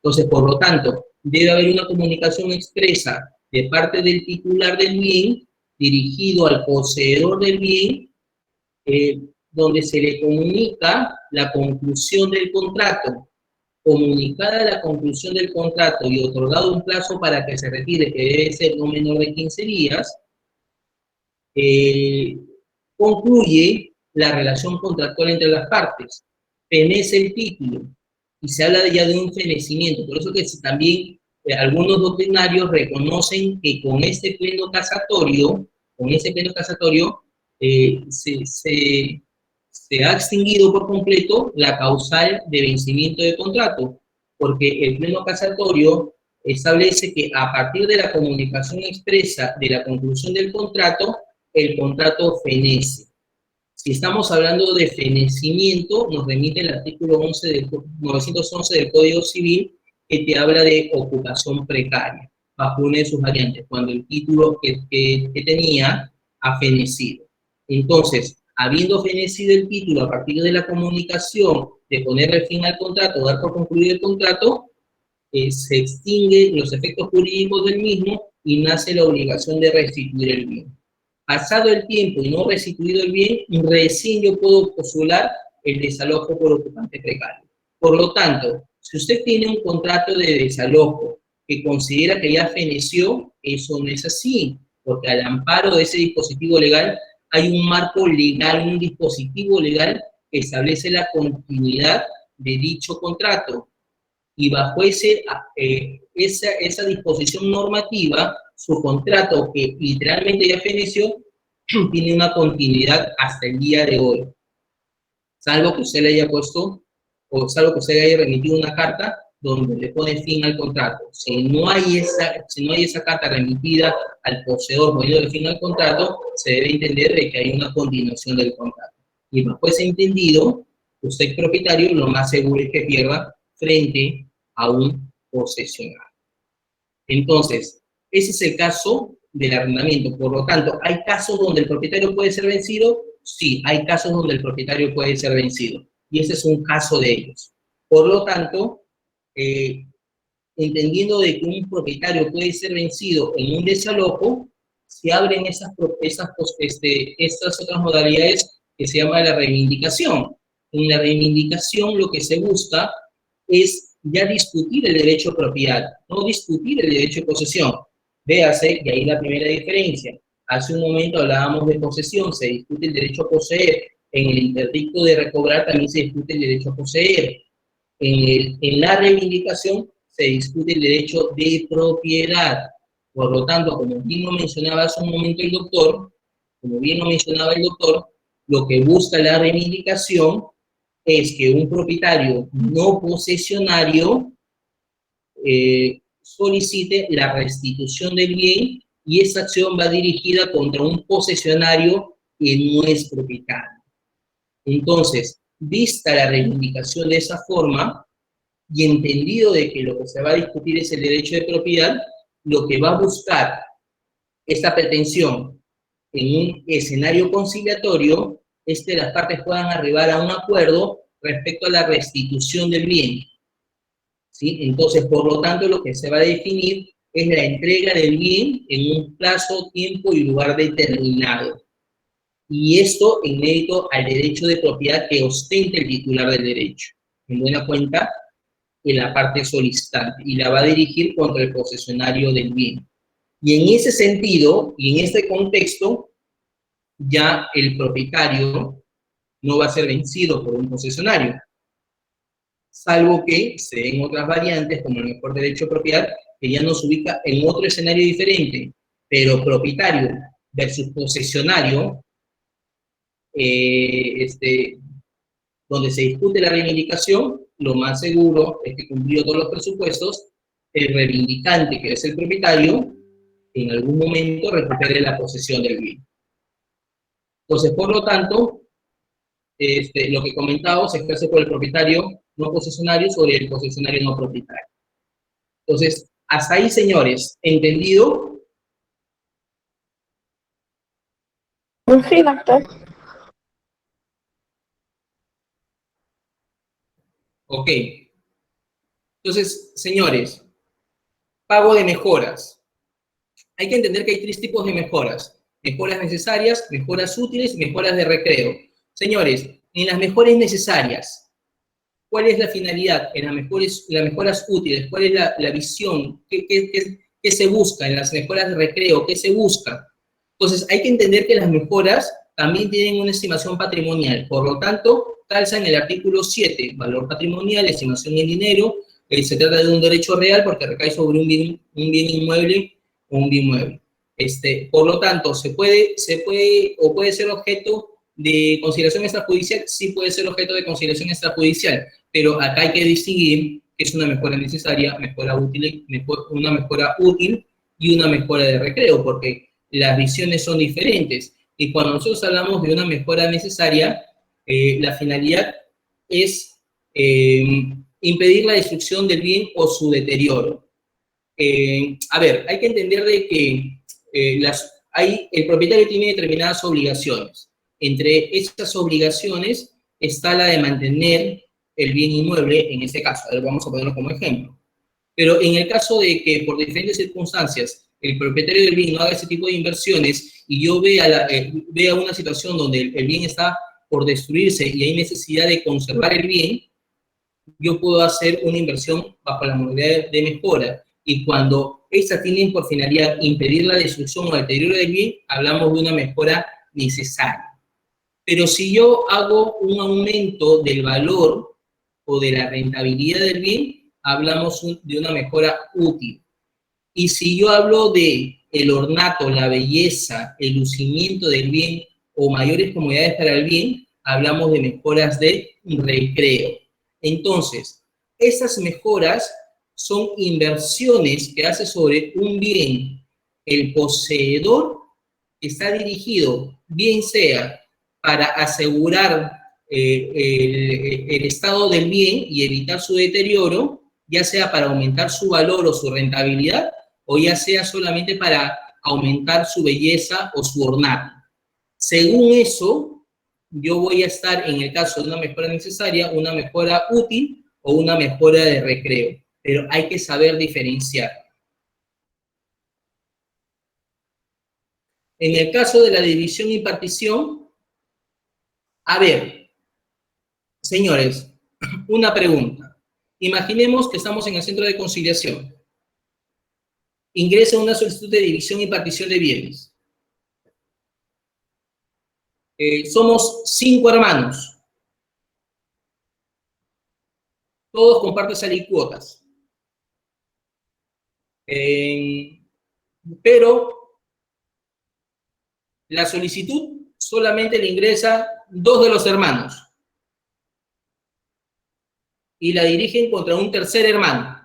Entonces, por lo tanto, debe haber una comunicación expresa de parte del titular del bien dirigido al poseedor del bien, donde se le comunica la conclusión del contrato. Comunicada la conclusión del contrato y otorgado un plazo para que se retire, que debe ser no menor de 15 días, concluye la relación contractual entre las partes, fenece el título y se habla ya de un fenecimiento. Por eso que también algunos doctrinarios reconocen que con este pleno casatorio, se ha extinguido por completo la causal de vencimiento de contrato, porque el pleno casatorio establece que a partir de la comunicación expresa de la conclusión del contrato, el contrato fenece. Si estamos hablando de fenecimiento, nos remite el artículo 911 del Código Civil, que te habla de ocupación precaria, bajo una de sus variantes, cuando el título que tenía ha fenecido. Entonces, habiendo fenecido el título a partir de la comunicación de ponerle fin al contrato, dar por concluido el contrato, se extinguen los efectos jurídicos del mismo y nace la obligación de restituir el bien. Pasado el tiempo y no restituido el bien, recién yo puedo postular el desalojo por ocupante precario. Por lo tanto, si usted tiene un contrato de desalojo que considera que ya feneció, eso no es así, porque al amparo de ese dispositivo legal hay un marco legal, un dispositivo legal que establece la continuidad de dicho contrato. Y bajo esa disposición normativa, su contrato, que literalmente ya feneció, tiene una continuidad hasta el día de hoy. Salvo que usted le haya puesto, o salvo que usted le haya remitido una carta donde le pone fin al contrato. Si no hay esa carta remitida al poseedor poniendo fin al contrato, se debe entender de que hay una continuación del contrato. Y bajo ese entendido, usted propietario, lo más seguro es que pierda frente a un posesionario. Entonces, ese es el caso del arrendamiento. Por lo tanto, ¿hay casos donde el propietario puede ser vencido? Sí, hay casos donde el propietario puede ser vencido. Y ese es un caso de ellos. Por lo tanto, entendiendo de que un propietario puede ser vencido en un desalojo, se abren estas otras modalidades que se llama la reivindicación. En la reivindicación lo que se busca es ya discutir el derecho de propiedad, no discutir el derecho de posesión. Véase, y ahí la primera diferencia. Hace un momento hablábamos de posesión, se discute el derecho a poseer. En el interdicto de recobrar también se discute el derecho a poseer. En la reivindicación se discute el derecho de propiedad. Por lo tanto, como bien lo mencionaba hace un momento el doctor, lo que busca la reivindicación es que un propietario no posesionario solicite la restitución del bien, y esa acción va dirigida contra un posesionario que no es propietario. Entonces, vista la reivindicación de esa forma, y entendido de que lo que se va a discutir es el derecho de propiedad, lo que va a buscar esta pretensión en un escenario conciliatorio es que las partes puedan arribar a un acuerdo respecto a la restitución del bien. ¿Sí? Entonces, por lo tanto, lo que se va a definir es la entrega del bien en un plazo, tiempo y lugar determinado. Y esto en mérito al derecho de propiedad que ostenta el titular del derecho, en buena cuenta en la parte solicitante, y la va a dirigir contra el posesionario del bien. Y en ese sentido, y en este contexto, ya el propietario no va a ser vencido por un posesionario, salvo que se den otras variantes, como el mejor derecho de propiedad, que ya nos ubica en otro escenario diferente, pero propietario versus posesionario, donde se discute la reivindicación, lo más seguro es que, cumplido todos los presupuestos, el reivindicante, que es el propietario, en algún momento recupere la posesión del bien. Entonces, por lo tanto, lo que comentaba se ejerce por el propietario no posesionario sobre el posesionario no propietario. Entonces, hasta ahí, señores, ¿entendido? Sí, doctor. Ok. Entonces, señores, pago de mejoras. Hay que entender que hay tres tipos de mejoras. Mejoras necesarias, mejoras útiles, mejoras de recreo. Señores, en las mejoras necesarias, ¿cuál es la finalidad? En las mejoras útiles, ¿cuál es la visión? ¿Qué se busca? En las mejoras de recreo, ¿qué se busca? Entonces, hay que entender que las mejoras también tienen una estimación patrimonial. Por lo tanto, calza en el artículo 7, valor patrimonial, estimación en dinero. Se trata de un derecho real porque recae sobre un bien inmueble o un bien mueble. Por lo tanto, puede ser objeto de conciliación extrajudicial, sí puede ser objeto de conciliación extrajudicial, pero acá hay que distinguir que es una mejora necesaria, una mejora útil y una mejora de recreo, porque las visiones son diferentes. Y cuando nosotros hablamos de una mejora necesaria, la finalidad es impedir la destrucción del bien o su deterioro. A ver, hay que entender de que el propietario tiene determinadas obligaciones. Entre esas obligaciones está la de mantener el bien inmueble, en este caso, vamos a ponerlo como ejemplo. Pero en el caso de que por diferentes circunstancias el propietario del bien no haga ese tipo de inversiones y yo vea una situación donde el bien está por destruirse y hay necesidad de conservar el bien, yo puedo hacer una inversión bajo la modalidad de mejora. Y cuando estas tienen por finalidad impedir la destrucción o el deterioro del bien, hablamos de una mejora necesaria. Pero si yo hago un aumento del valor o de la rentabilidad del bien, hablamos de una mejora útil. Y si yo hablo de el ornato, la belleza, el lucimiento del bien o mayores comodidades para el bien, hablamos de mejoras de recreo. Entonces, esas mejoras son inversiones que hace sobre un bien el poseedor, que está dirigido, bien sea para asegurar el estado del bien y evitar su deterioro, ya sea para aumentar su valor o su rentabilidad, o ya sea solamente para aumentar su belleza o su ornato. Según eso, yo voy a estar, en el caso de una mejora necesaria, una mejora útil o una mejora de recreo. Pero hay que saber diferenciar. En el caso de la división y partición, a ver, señores, una pregunta. Imaginemos que estamos en el centro de conciliación. Ingresa una solicitud de división y partición de bienes. Somos 5 hermanos. Todos comparten alícuotas. Pero la solicitud solamente le ingresa 2 de los hermanos. Y la dirigen contra un tercer hermano.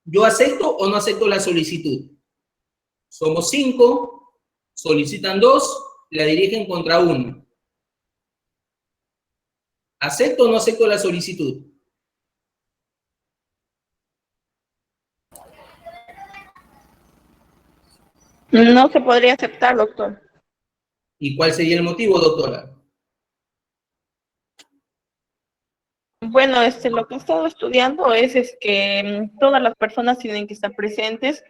¿Yo acepto o no acepto la solicitud? Somos 5, solicitan 2, la dirigen contra 1. ¿Acepto o no acepto la solicitud? No se podría aceptar, doctor. ¿Y cuál sería el motivo, doctora? Bueno, lo que he estado estudiando es que todas las personas tienen que estar presentes,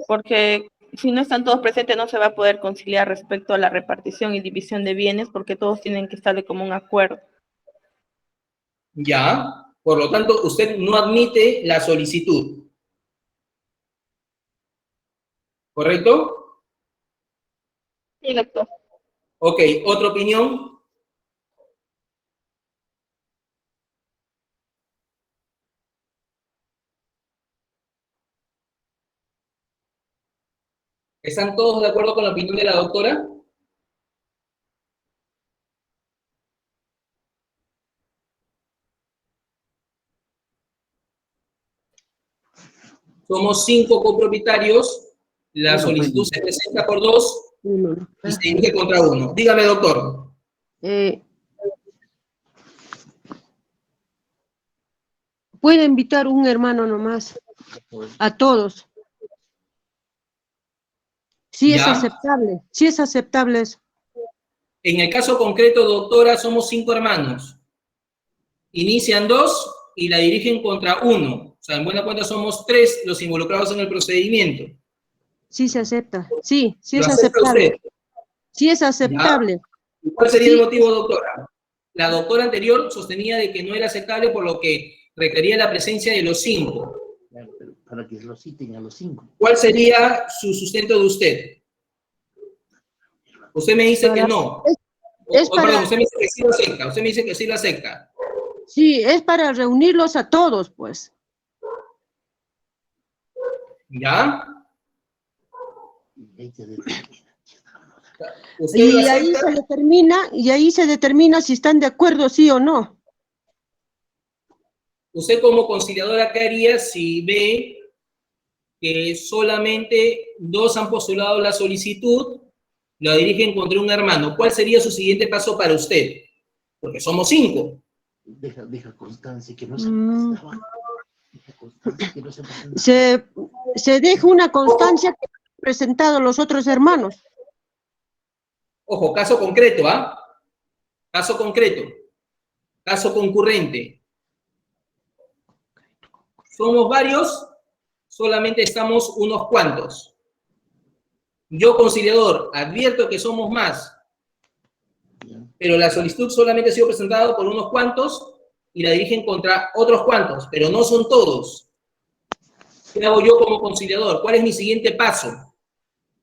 porque si no están todos presentes no se va a poder conciliar respecto a la repartición y división de bienes, porque todos tienen que estar de común acuerdo. Ya, por lo tanto, usted no admite la solicitud. ¿Correcto? Sí, doctor. Ok, ¿otra opinión? ¿Están todos de acuerdo con la opinión de la doctora? Somos 5 copropietarios, la solicitud se presenta por 2 y se dirige contra 1. Dígame, doctor. puede invitar un hermano nomás, a todos. Sí es ¿Ya? aceptable, sí es aceptable eso. En el caso concreto, doctora, somos 5 hermanos. Inician 2 y la dirigen contra 1. O sea, en buena cuenta somos 3 los involucrados en el procedimiento. Sí se acepta, sí, sí ¿Lo es acepta aceptable. usted? Sí es aceptable. ¿Y cuál sería el Sí. motivo, doctora? La doctora anterior sostenía de que no era aceptable por lo que requería la presencia de los 5. Claro, pero para que lo citen a los 5. ¿Cuál sería su sustento de usted? Usted me dice que no. Es Perdón, para, usted me dice que sí lo acepta. Usted me dice que sí lo acepta. sí, es para reunirlos a todos, pues. ¿Ya? ¿Usted Y lo ahí acepta? se determina si están de acuerdo, sí o no. ¿Usted como conciliadora qué haría si ve que solamente 2 han postulado la solicitud, la dirigen contra un hermano? ¿Cuál sería su siguiente paso para usted? Porque somos 5. Deja constancia que no se presentaba. Deja constancia que no se presentaba. Se deja una constancia que han presentado los otros hermanos. Ojo, caso concreto, ¿ah? Caso concreto. Caso concurrente. Somos varios, solamente estamos unos cuantos. Yo, conciliador, advierto que somos más, pero la solicitud solamente ha sido presentada por unos cuantos y la dirigen contra otros cuantos, pero no son todos. ¿Qué hago yo como conciliador? ¿Cuál es mi siguiente paso?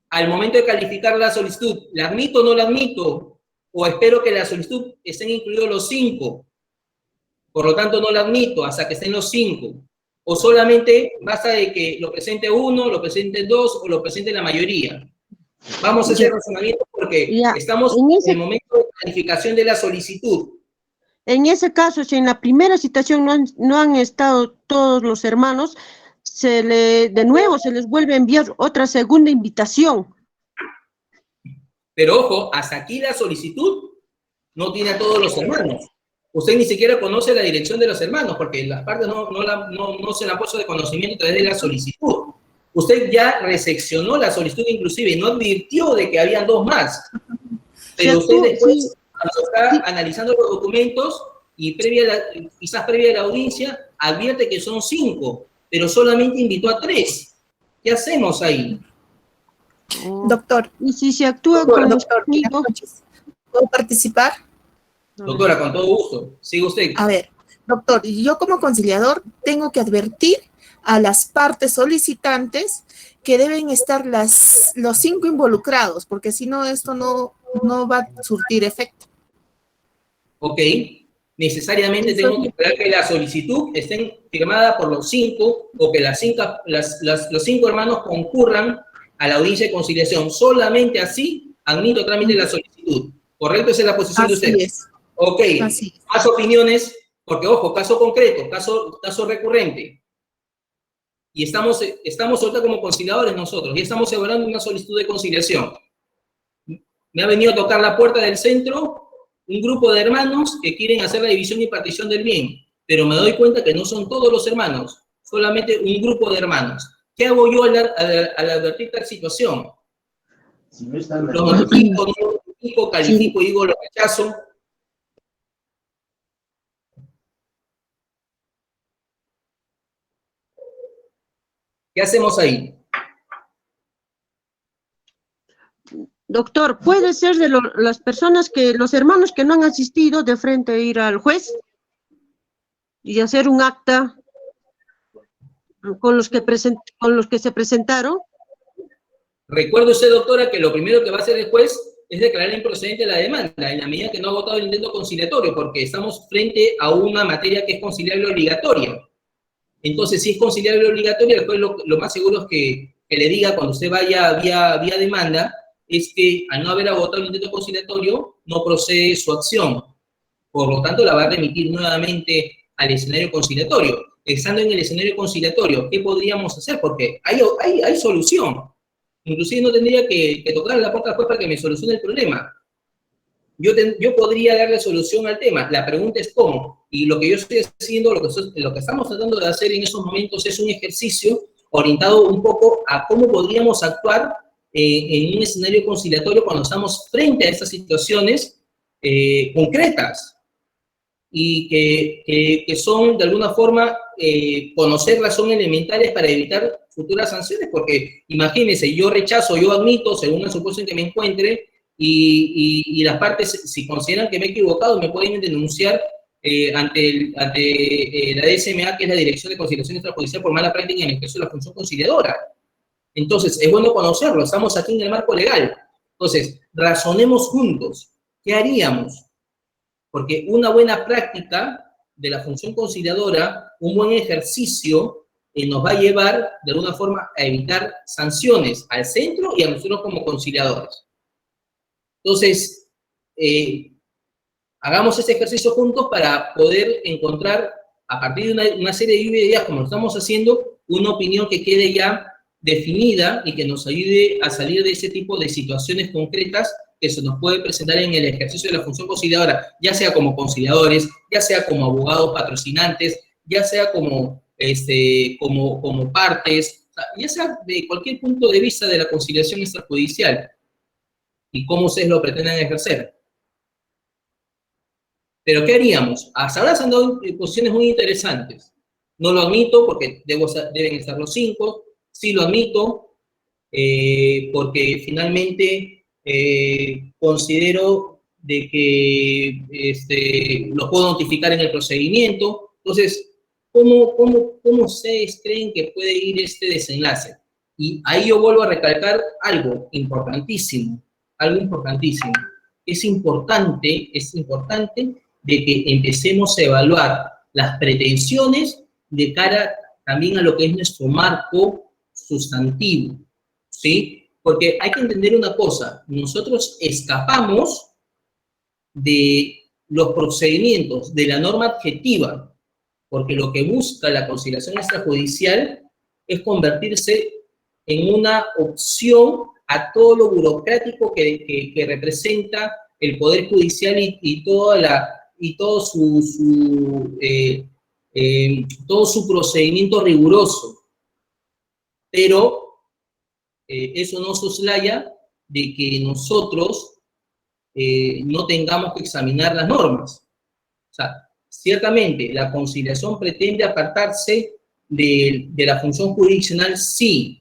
Al momento de calificar la solicitud, ¿la admito o no la admito? ¿O espero que la solicitud estén incluidos los 5? Por lo tanto, no la admito hasta que estén los 5. O solamente basta de que lo presente uno, lo presente 2 o lo presente la mayoría. Vamos a ese razonamiento porque Ya, estamos en en el momento de calificación de la solicitud. En ese caso, si en la primera citación no han estado todos los hermanos, de nuevo se les vuelve a enviar otra segunda invitación. Pero ojo, hasta aquí la solicitud no tiene a todos los hermanos. Usted ni siquiera conoce la dirección de los hermanos, porque las partes no se la han puesto de conocimiento a través de la solicitud. Usted ya reseccionó la solicitud inclusive y no advirtió de que habían 2 más. Pero usted después, cuando está analizando los documentos y quizás previa a la audiencia, advierte que son 5, pero solamente invitó a 3. ¿Qué hacemos ahí? Doctor. Y si se actúa con los amigos, ¿puedo participar? Doctora, con todo gusto. Sigue usted. A ver, doctor, yo como conciliador tengo que advertir a las partes solicitantes que deben estar los 5 involucrados, porque si no, esto no va a surtir efecto. Ok. Necesariamente tengo que esperar que la solicitud esté firmada por los 5 o que los 5 hermanos concurran a la audiencia de conciliación. Solamente así admito trámite de la solicitud. ¿Correcto? Esa es la posición de usted. Así es. Ok. Así es. Más opiniones, porque ojo, caso concreto, caso recurrente. Y estamos ahorita como conciliadores nosotros, y estamos elaborando una solicitud de conciliación. Me ha venido a tocar la puerta del centro un grupo de hermanos que quieren hacer la división y partición del bien, pero me doy cuenta que no son todos los hermanos, solamente un grupo de hermanos. ¿Qué hago yo al advertir tal situación? Si no están Lo notifico, no lo notifico, califico y digo lo rechazo. ¿Qué hacemos ahí? Doctor, ¿puede ser de las personas los hermanos que no han asistido de frente a ir al juez y hacer un acta con los que se presentaron? Recuerde usted, doctora, que lo primero que va a hacer el juez es declarar improcedente la demanda, en la medida que no ha votado el intento conciliatorio, porque estamos frente a una materia que es conciliable obligatoria. Entonces, si es conciliable obligatoria, el juez lo más seguro es que le diga cuando usted vaya vía demanda, es que al no haber agotado el intento conciliatorio, no procede su acción. Por lo tanto, la va a remitir nuevamente al escenario conciliatorio. Estando en el escenario conciliatorio, ¿qué podríamos hacer? Porque hay solución. Inclusive no tendría que tocar la puerta al juez para que me solucione el problema. Yo podría darle solución al tema. La pregunta es cómo. Y lo que yo estoy haciendo, lo que estamos tratando de hacer en esos momentos es un ejercicio orientado un poco a cómo podríamos actuar en un escenario conciliatorio cuando estamos frente a estas situaciones concretas y que son, de alguna forma, conocerlas son elementales para evitar futuras sanciones, porque imagínense, yo rechazo, yo admito, según el supuesto en que me encuentre, y las partes, si consideran que me he equivocado, me pueden denunciar ante la DSMA, que es la Dirección de Conciliación Extrajudicial, por mala práctica en el ejercicio de la función conciliadora. Entonces, es bueno conocerlo, estamos aquí en el marco legal. Entonces, razonemos juntos. ¿Qué haríamos? Porque una buena práctica de la función conciliadora, un buen ejercicio, nos va a llevar, de alguna forma, a evitar sanciones al centro y a nosotros como conciliadores. Entonces, hagamos ese ejercicio juntos para poder encontrar, a partir de una serie de ideas, como lo estamos haciendo, una opinión que quede ya definida y que nos ayude a salir de ese tipo de situaciones concretas que se nos puede presentar en el ejercicio de la función conciliadora, ya sea como conciliadores, ya sea como abogados patrocinantes, ya sea como partes, o sea, ya sea de cualquier punto de vista de la conciliación extrajudicial y cómo ustedes lo pretenden ejercer. Pero ¿qué haríamos? Hasta ahora se han dado posiciones muy interesantes. No lo admito porque deben estar los 5, sí lo admito porque finalmente considero de que los puedo notificar en el procedimiento. Entonces, ¿cómo ustedes creen que puede ir este desenlace? Y ahí yo vuelvo a recalcar algo importantísimo, Es importante de que empecemos a evaluar las pretensiones de cara también a lo que es nuestro marco sustantivo, ¿sí? Porque hay que entender una cosa, nosotros escapamos de los procedimientos de la norma adjetiva, porque lo que busca la conciliación extrajudicial es convertirse en una opción a todo lo burocrático que representa el Poder Judicial y todo su procedimiento riguroso. Pero eso no soslaya de que nosotros no tengamos que examinar las normas. O sea, ciertamente la conciliación pretende apartarse de la función jurisdiccional, sí,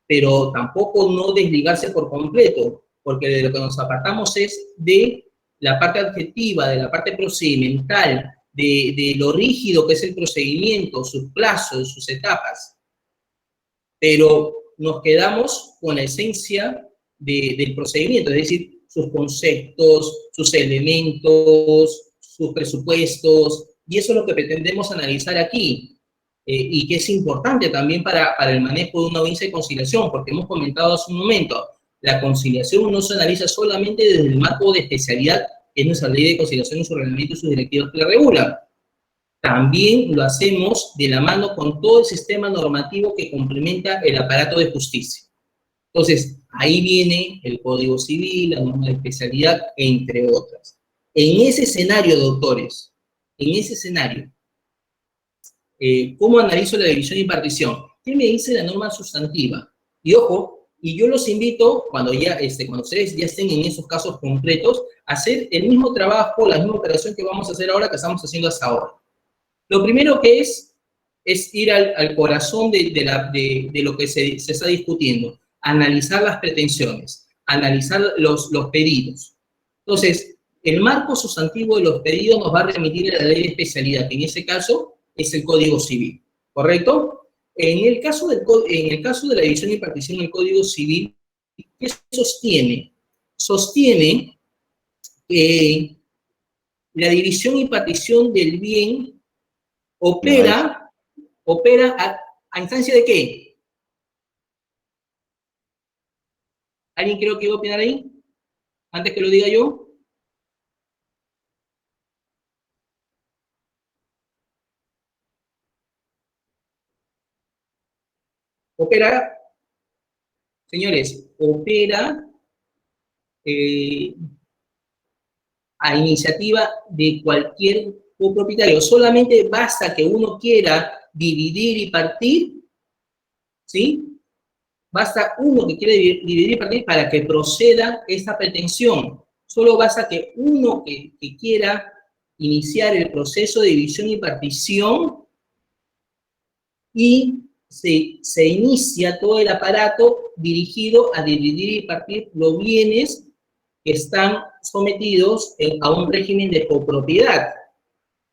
pero tampoco no desligarse por completo, porque de lo que nos apartamos es de la parte adjetiva, de la parte procedimental, de lo rígido que es el procedimiento, sus plazos, sus etapas. Pero nos quedamos con la esencia del procedimiento, es decir, sus conceptos, sus elementos, sus presupuestos, y eso es lo que pretendemos analizar aquí, y que es importante también para el manejo de una audiencia de conciliación, porque hemos comentado hace un momento, la conciliación no se analiza solamente desde el marco de especialidad, que es nuestra ley de conciliación y su reglamento y sus directivas que la regulan. También lo hacemos de la mano con todo el sistema normativo que complementa el aparato de justicia. Entonces, ahí viene el Código Civil, la norma de especialidad, entre otras. En ese escenario, doctores, ¿cómo analizo la división y partición? ¿Qué me dice la norma sustantiva? Y ojo, y yo los invito, cuando ustedes ya estén en esos casos concretos, a hacer el mismo trabajo, la misma operación que vamos a hacer ahora, que estamos haciendo hasta ahora. Lo primero que es ir al corazón de lo que se está discutiendo, analizar las pretensiones, analizar los pedidos. Entonces, el marco sustantivo de los pedidos nos va a remitir a la ley de especialidad, que en ese caso es el Código Civil, ¿correcto? En el caso de la división y partición del Código Civil, ¿qué sostiene? Sostiene que la división y partición del bien opera a instancia de ¿qué? ¿Alguien creo que iba a opinar ahí? Antes que lo diga yo. Opera, señores, opera a iniciativa de cualquier copropietario. Solamente basta que uno quiera dividir y partir, ¿sí? Basta uno que quiere dividir y partir para que proceda esta pretensión. Solo basta que uno que quiera iniciar el proceso de división y partición y se inicia todo el aparato dirigido a dividir y partir los bienes que están sometidos a un régimen de copropiedad.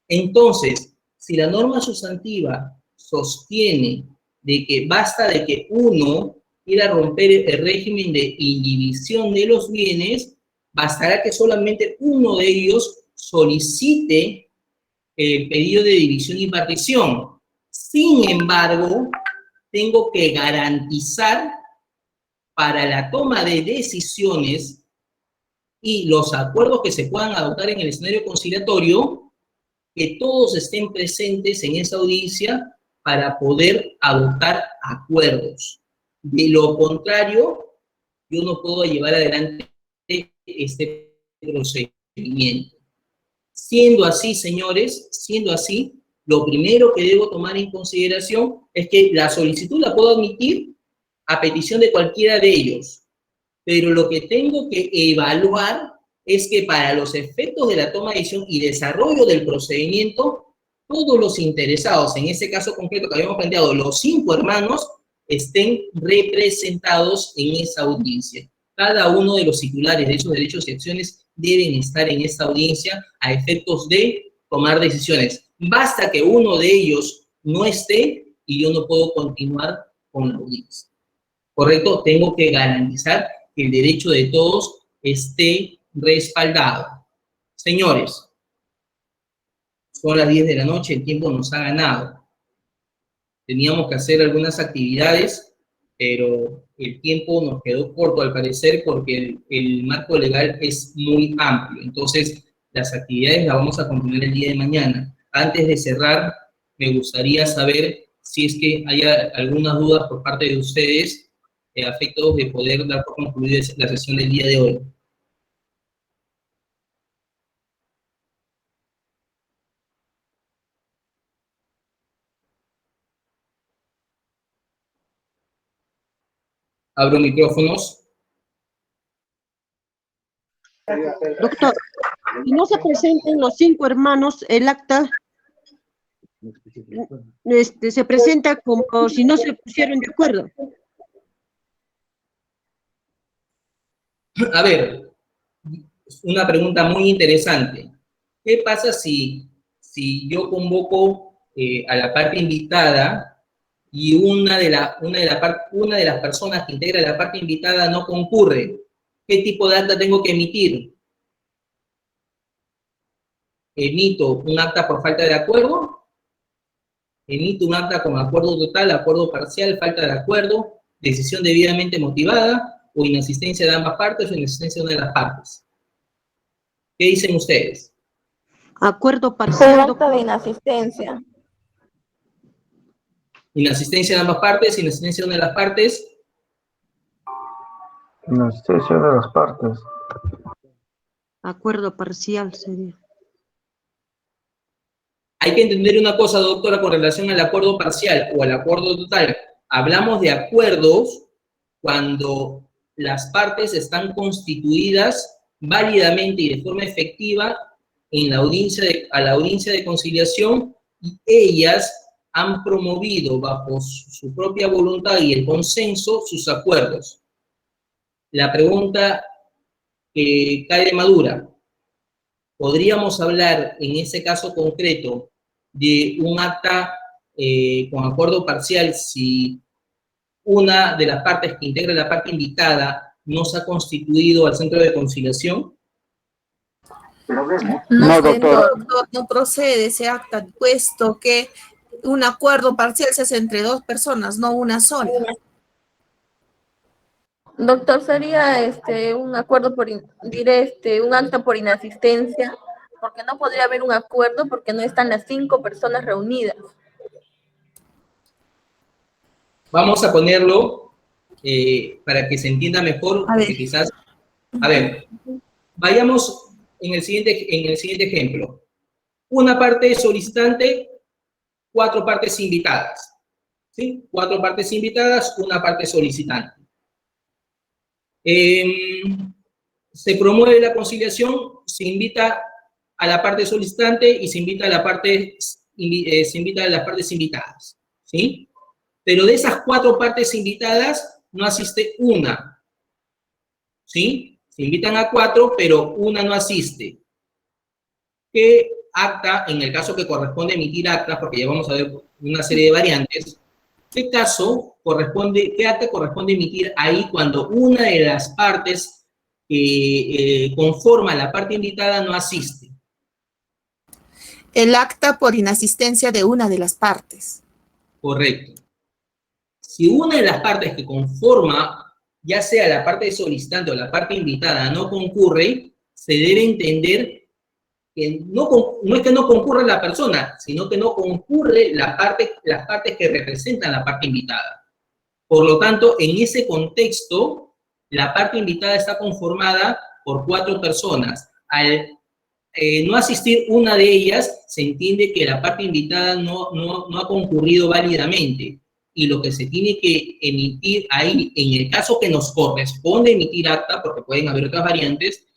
Entonces, si la norma sustantiva sostiene de que basta de que uno quiera romper el régimen de indivisión de los bienes, bastará que solamente uno de ellos solicite el pedido de división y partición. Sin embargo, tengo que garantizar para la toma de decisiones y los acuerdos que se puedan adoptar en el escenario conciliatorio, que todos estén presentes en esa audiencia para poder adoptar acuerdos. De lo contrario, yo no puedo llevar adelante este procedimiento. Siendo así, señores, siendo así, lo primero que debo tomar en consideración es que la solicitud la puedo admitir a petición de cualquiera de ellos, pero lo que tengo que evaluar es que para los efectos de la toma de decisión y desarrollo del procedimiento, todos los interesados, en este caso concreto que habíamos planteado, los 5 hermanos, estén representados en esa audiencia. Cada uno de los titulares de esos derechos y acciones deben estar en esta audiencia a efectos de tomar decisiones. Basta que uno de ellos no esté y yo no puedo continuar con la audiencia. ¿Correcto? Tengo que garantizar que el derecho de todos esté respaldado. Señores, son las 10 de la noche, el tiempo nos ha ganado. Teníamos que hacer algunas actividades, pero el tiempo nos quedó corto al parecer porque el marco legal es muy amplio. Entonces, las actividades las vamos a continuar el día de mañana. Antes de cerrar, me gustaría saber si es que hay algunas dudas por parte de ustedes a efectos de poder dar por concluida la sesión del día de hoy. Abro micrófonos. Doctor, si no se presentan los 5 hermanos, el acta se presenta como si no se pusieron de acuerdo. A ver, una pregunta muy interesante. ¿Qué pasa si yo convoco a la parte invitada y una de las personas que integra la parte invitada no concurre? ¿Qué tipo de acta tengo que emitir? ¿Emito un acta por falta de acuerdo? ¿Emito un acta con acuerdo total, acuerdo parcial, falta de acuerdo, decisión debidamente motivada, o inasistencia de ambas partes, o inasistencia de una de las partes? ¿Qué dicen ustedes? Acuerdo parcial. Acta de inasistencia. Inasistencia de ambas partes, inasistencia de una de las partes. Inasistencia de las partes. Acuerdo parcial sería. Hay que entender una cosa, doctora, con relación al acuerdo parcial o al acuerdo total. Hablamos de acuerdos cuando las partes están constituidas válidamente y de forma efectiva en la a la audiencia de conciliación, y ellas han promovido bajo su propia voluntad y el consenso sus acuerdos. La pregunta que cae de madura: ¿podríamos hablar en ese caso concreto de un acta con acuerdo parcial si una de las partes que integra la parte invitada no se ha constituido al centro de conciliación? No, doctor. No procede ese acta, puesto que un acuerdo parcial se hace entre 2 personas, no una sola. Doctor, sería un acuerdo un acta por inasistencia, porque no podría haber un acuerdo porque no están las 5 personas reunidas. Vamos a ponerlo para que se entienda mejor, porque quizás... A ver, vayamos en el siguiente ejemplo. una parte solicitante, 4 partes invitadas. ¿Sí? 4 partes invitadas, una parte solicitante. Se promueve la conciliación, se invita a la parte solicitante y se invita a las partes invitadas. ¿Sí? Pero de esas 4 partes invitadas, no asiste una. ¿Sí? Se invitan a 4, pero una no asiste. ¿Qué acta, en el caso que corresponde emitir acta, porque ya vamos a ver una serie de variantes, qué acta corresponde emitir ahí cuando una de las partes que conforma la parte invitada no asiste? El acta por inasistencia de una de las partes. Correcto. Si una de las partes que conforma, ya sea la parte solicitante o la parte invitada, no concurre, se debe entender que no es que no concurre la persona, sino que no concurre las partes que representan la parte invitada. Por lo tanto, en ese contexto, la parte invitada está conformada por 4 personas. Al no asistir una de ellas, se entiende que la parte invitada no ha concurrido válidamente. Y lo que se tiene que emitir ahí, en el caso que nos corresponde emitir acta, porque pueden haber otras variantes,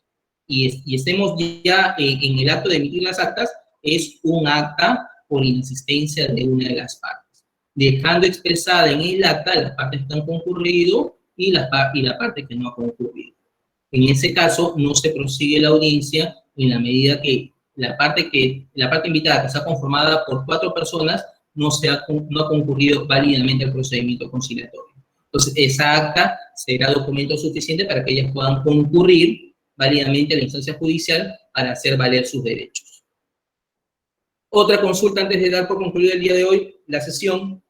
y estemos ya en el acto de emitir las actas, es un acta por inasistencia de una de las partes, dejando expresada en el acta las partes que han concurrido y la parte que no ha concurrido. En ese caso, no se prosigue la audiencia en la medida que la parte invitada, que está conformada por 4 personas, no ha concurrido válidamente al procedimiento conciliatorio. Entonces, esa acta será documento suficiente para que ellas puedan concurrir válidamente a la instancia judicial para hacer valer sus derechos. Otra consulta antes de dar por concluida el día de hoy, la sesión.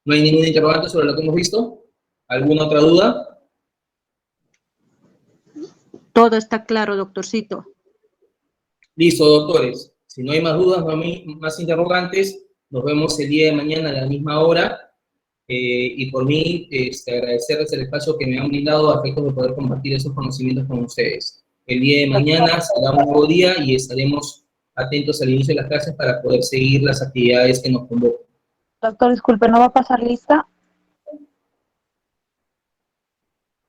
¿No hay ningún interrogante sobre lo que hemos visto? ¿Alguna otra duda? Todo está claro, doctorcito. Listo, doctores. Si no hay más dudas, no hay más interrogantes, nos vemos el día de mañana a la misma hora. Y por mí, agradecerles el espacio que me han brindado a efectos de poder compartir esos conocimientos con ustedes. El día de mañana será un nuevo día y estaremos atentos al inicio de las clases para poder seguir las actividades que nos convocan. Doctor, disculpe, ¿no va a pasar lista?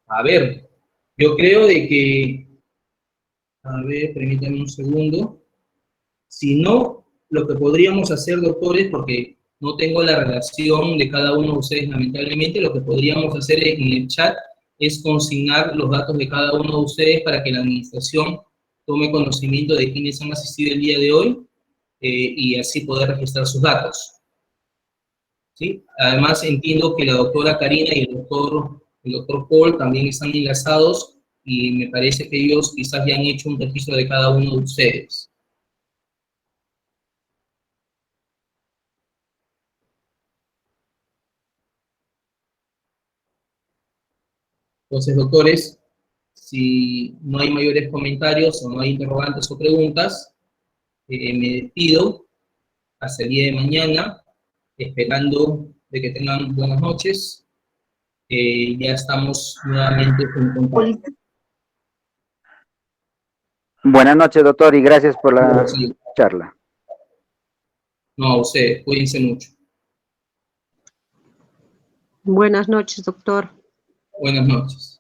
A ver, yo creo de que... A ver, permítanme un segundo. Si no, lo que podríamos hacer, doctores, porque no tengo la relación de cada uno de ustedes, lamentablemente, lo que podríamos hacer en el chat es consignar los datos de cada uno de ustedes para que la administración tome conocimiento de quiénes han asistido el día de hoy y así poder registrar sus datos. ¿Sí? Además, entiendo que la doctora Karina y el doctor Paul también están enlazados y me parece que ellos quizás ya han hecho un registro de cada uno de ustedes. Entonces, doctores, si no hay mayores comentarios o no hay interrogantes o preguntas, me despido hasta el día de mañana, esperando de que tengan buenas noches. Ya estamos nuevamente en contacto. Buenas noches, doctor, y gracias por la charla. No, a ustedes, cuídense mucho. Buenas noches, doctor. Buenas noches.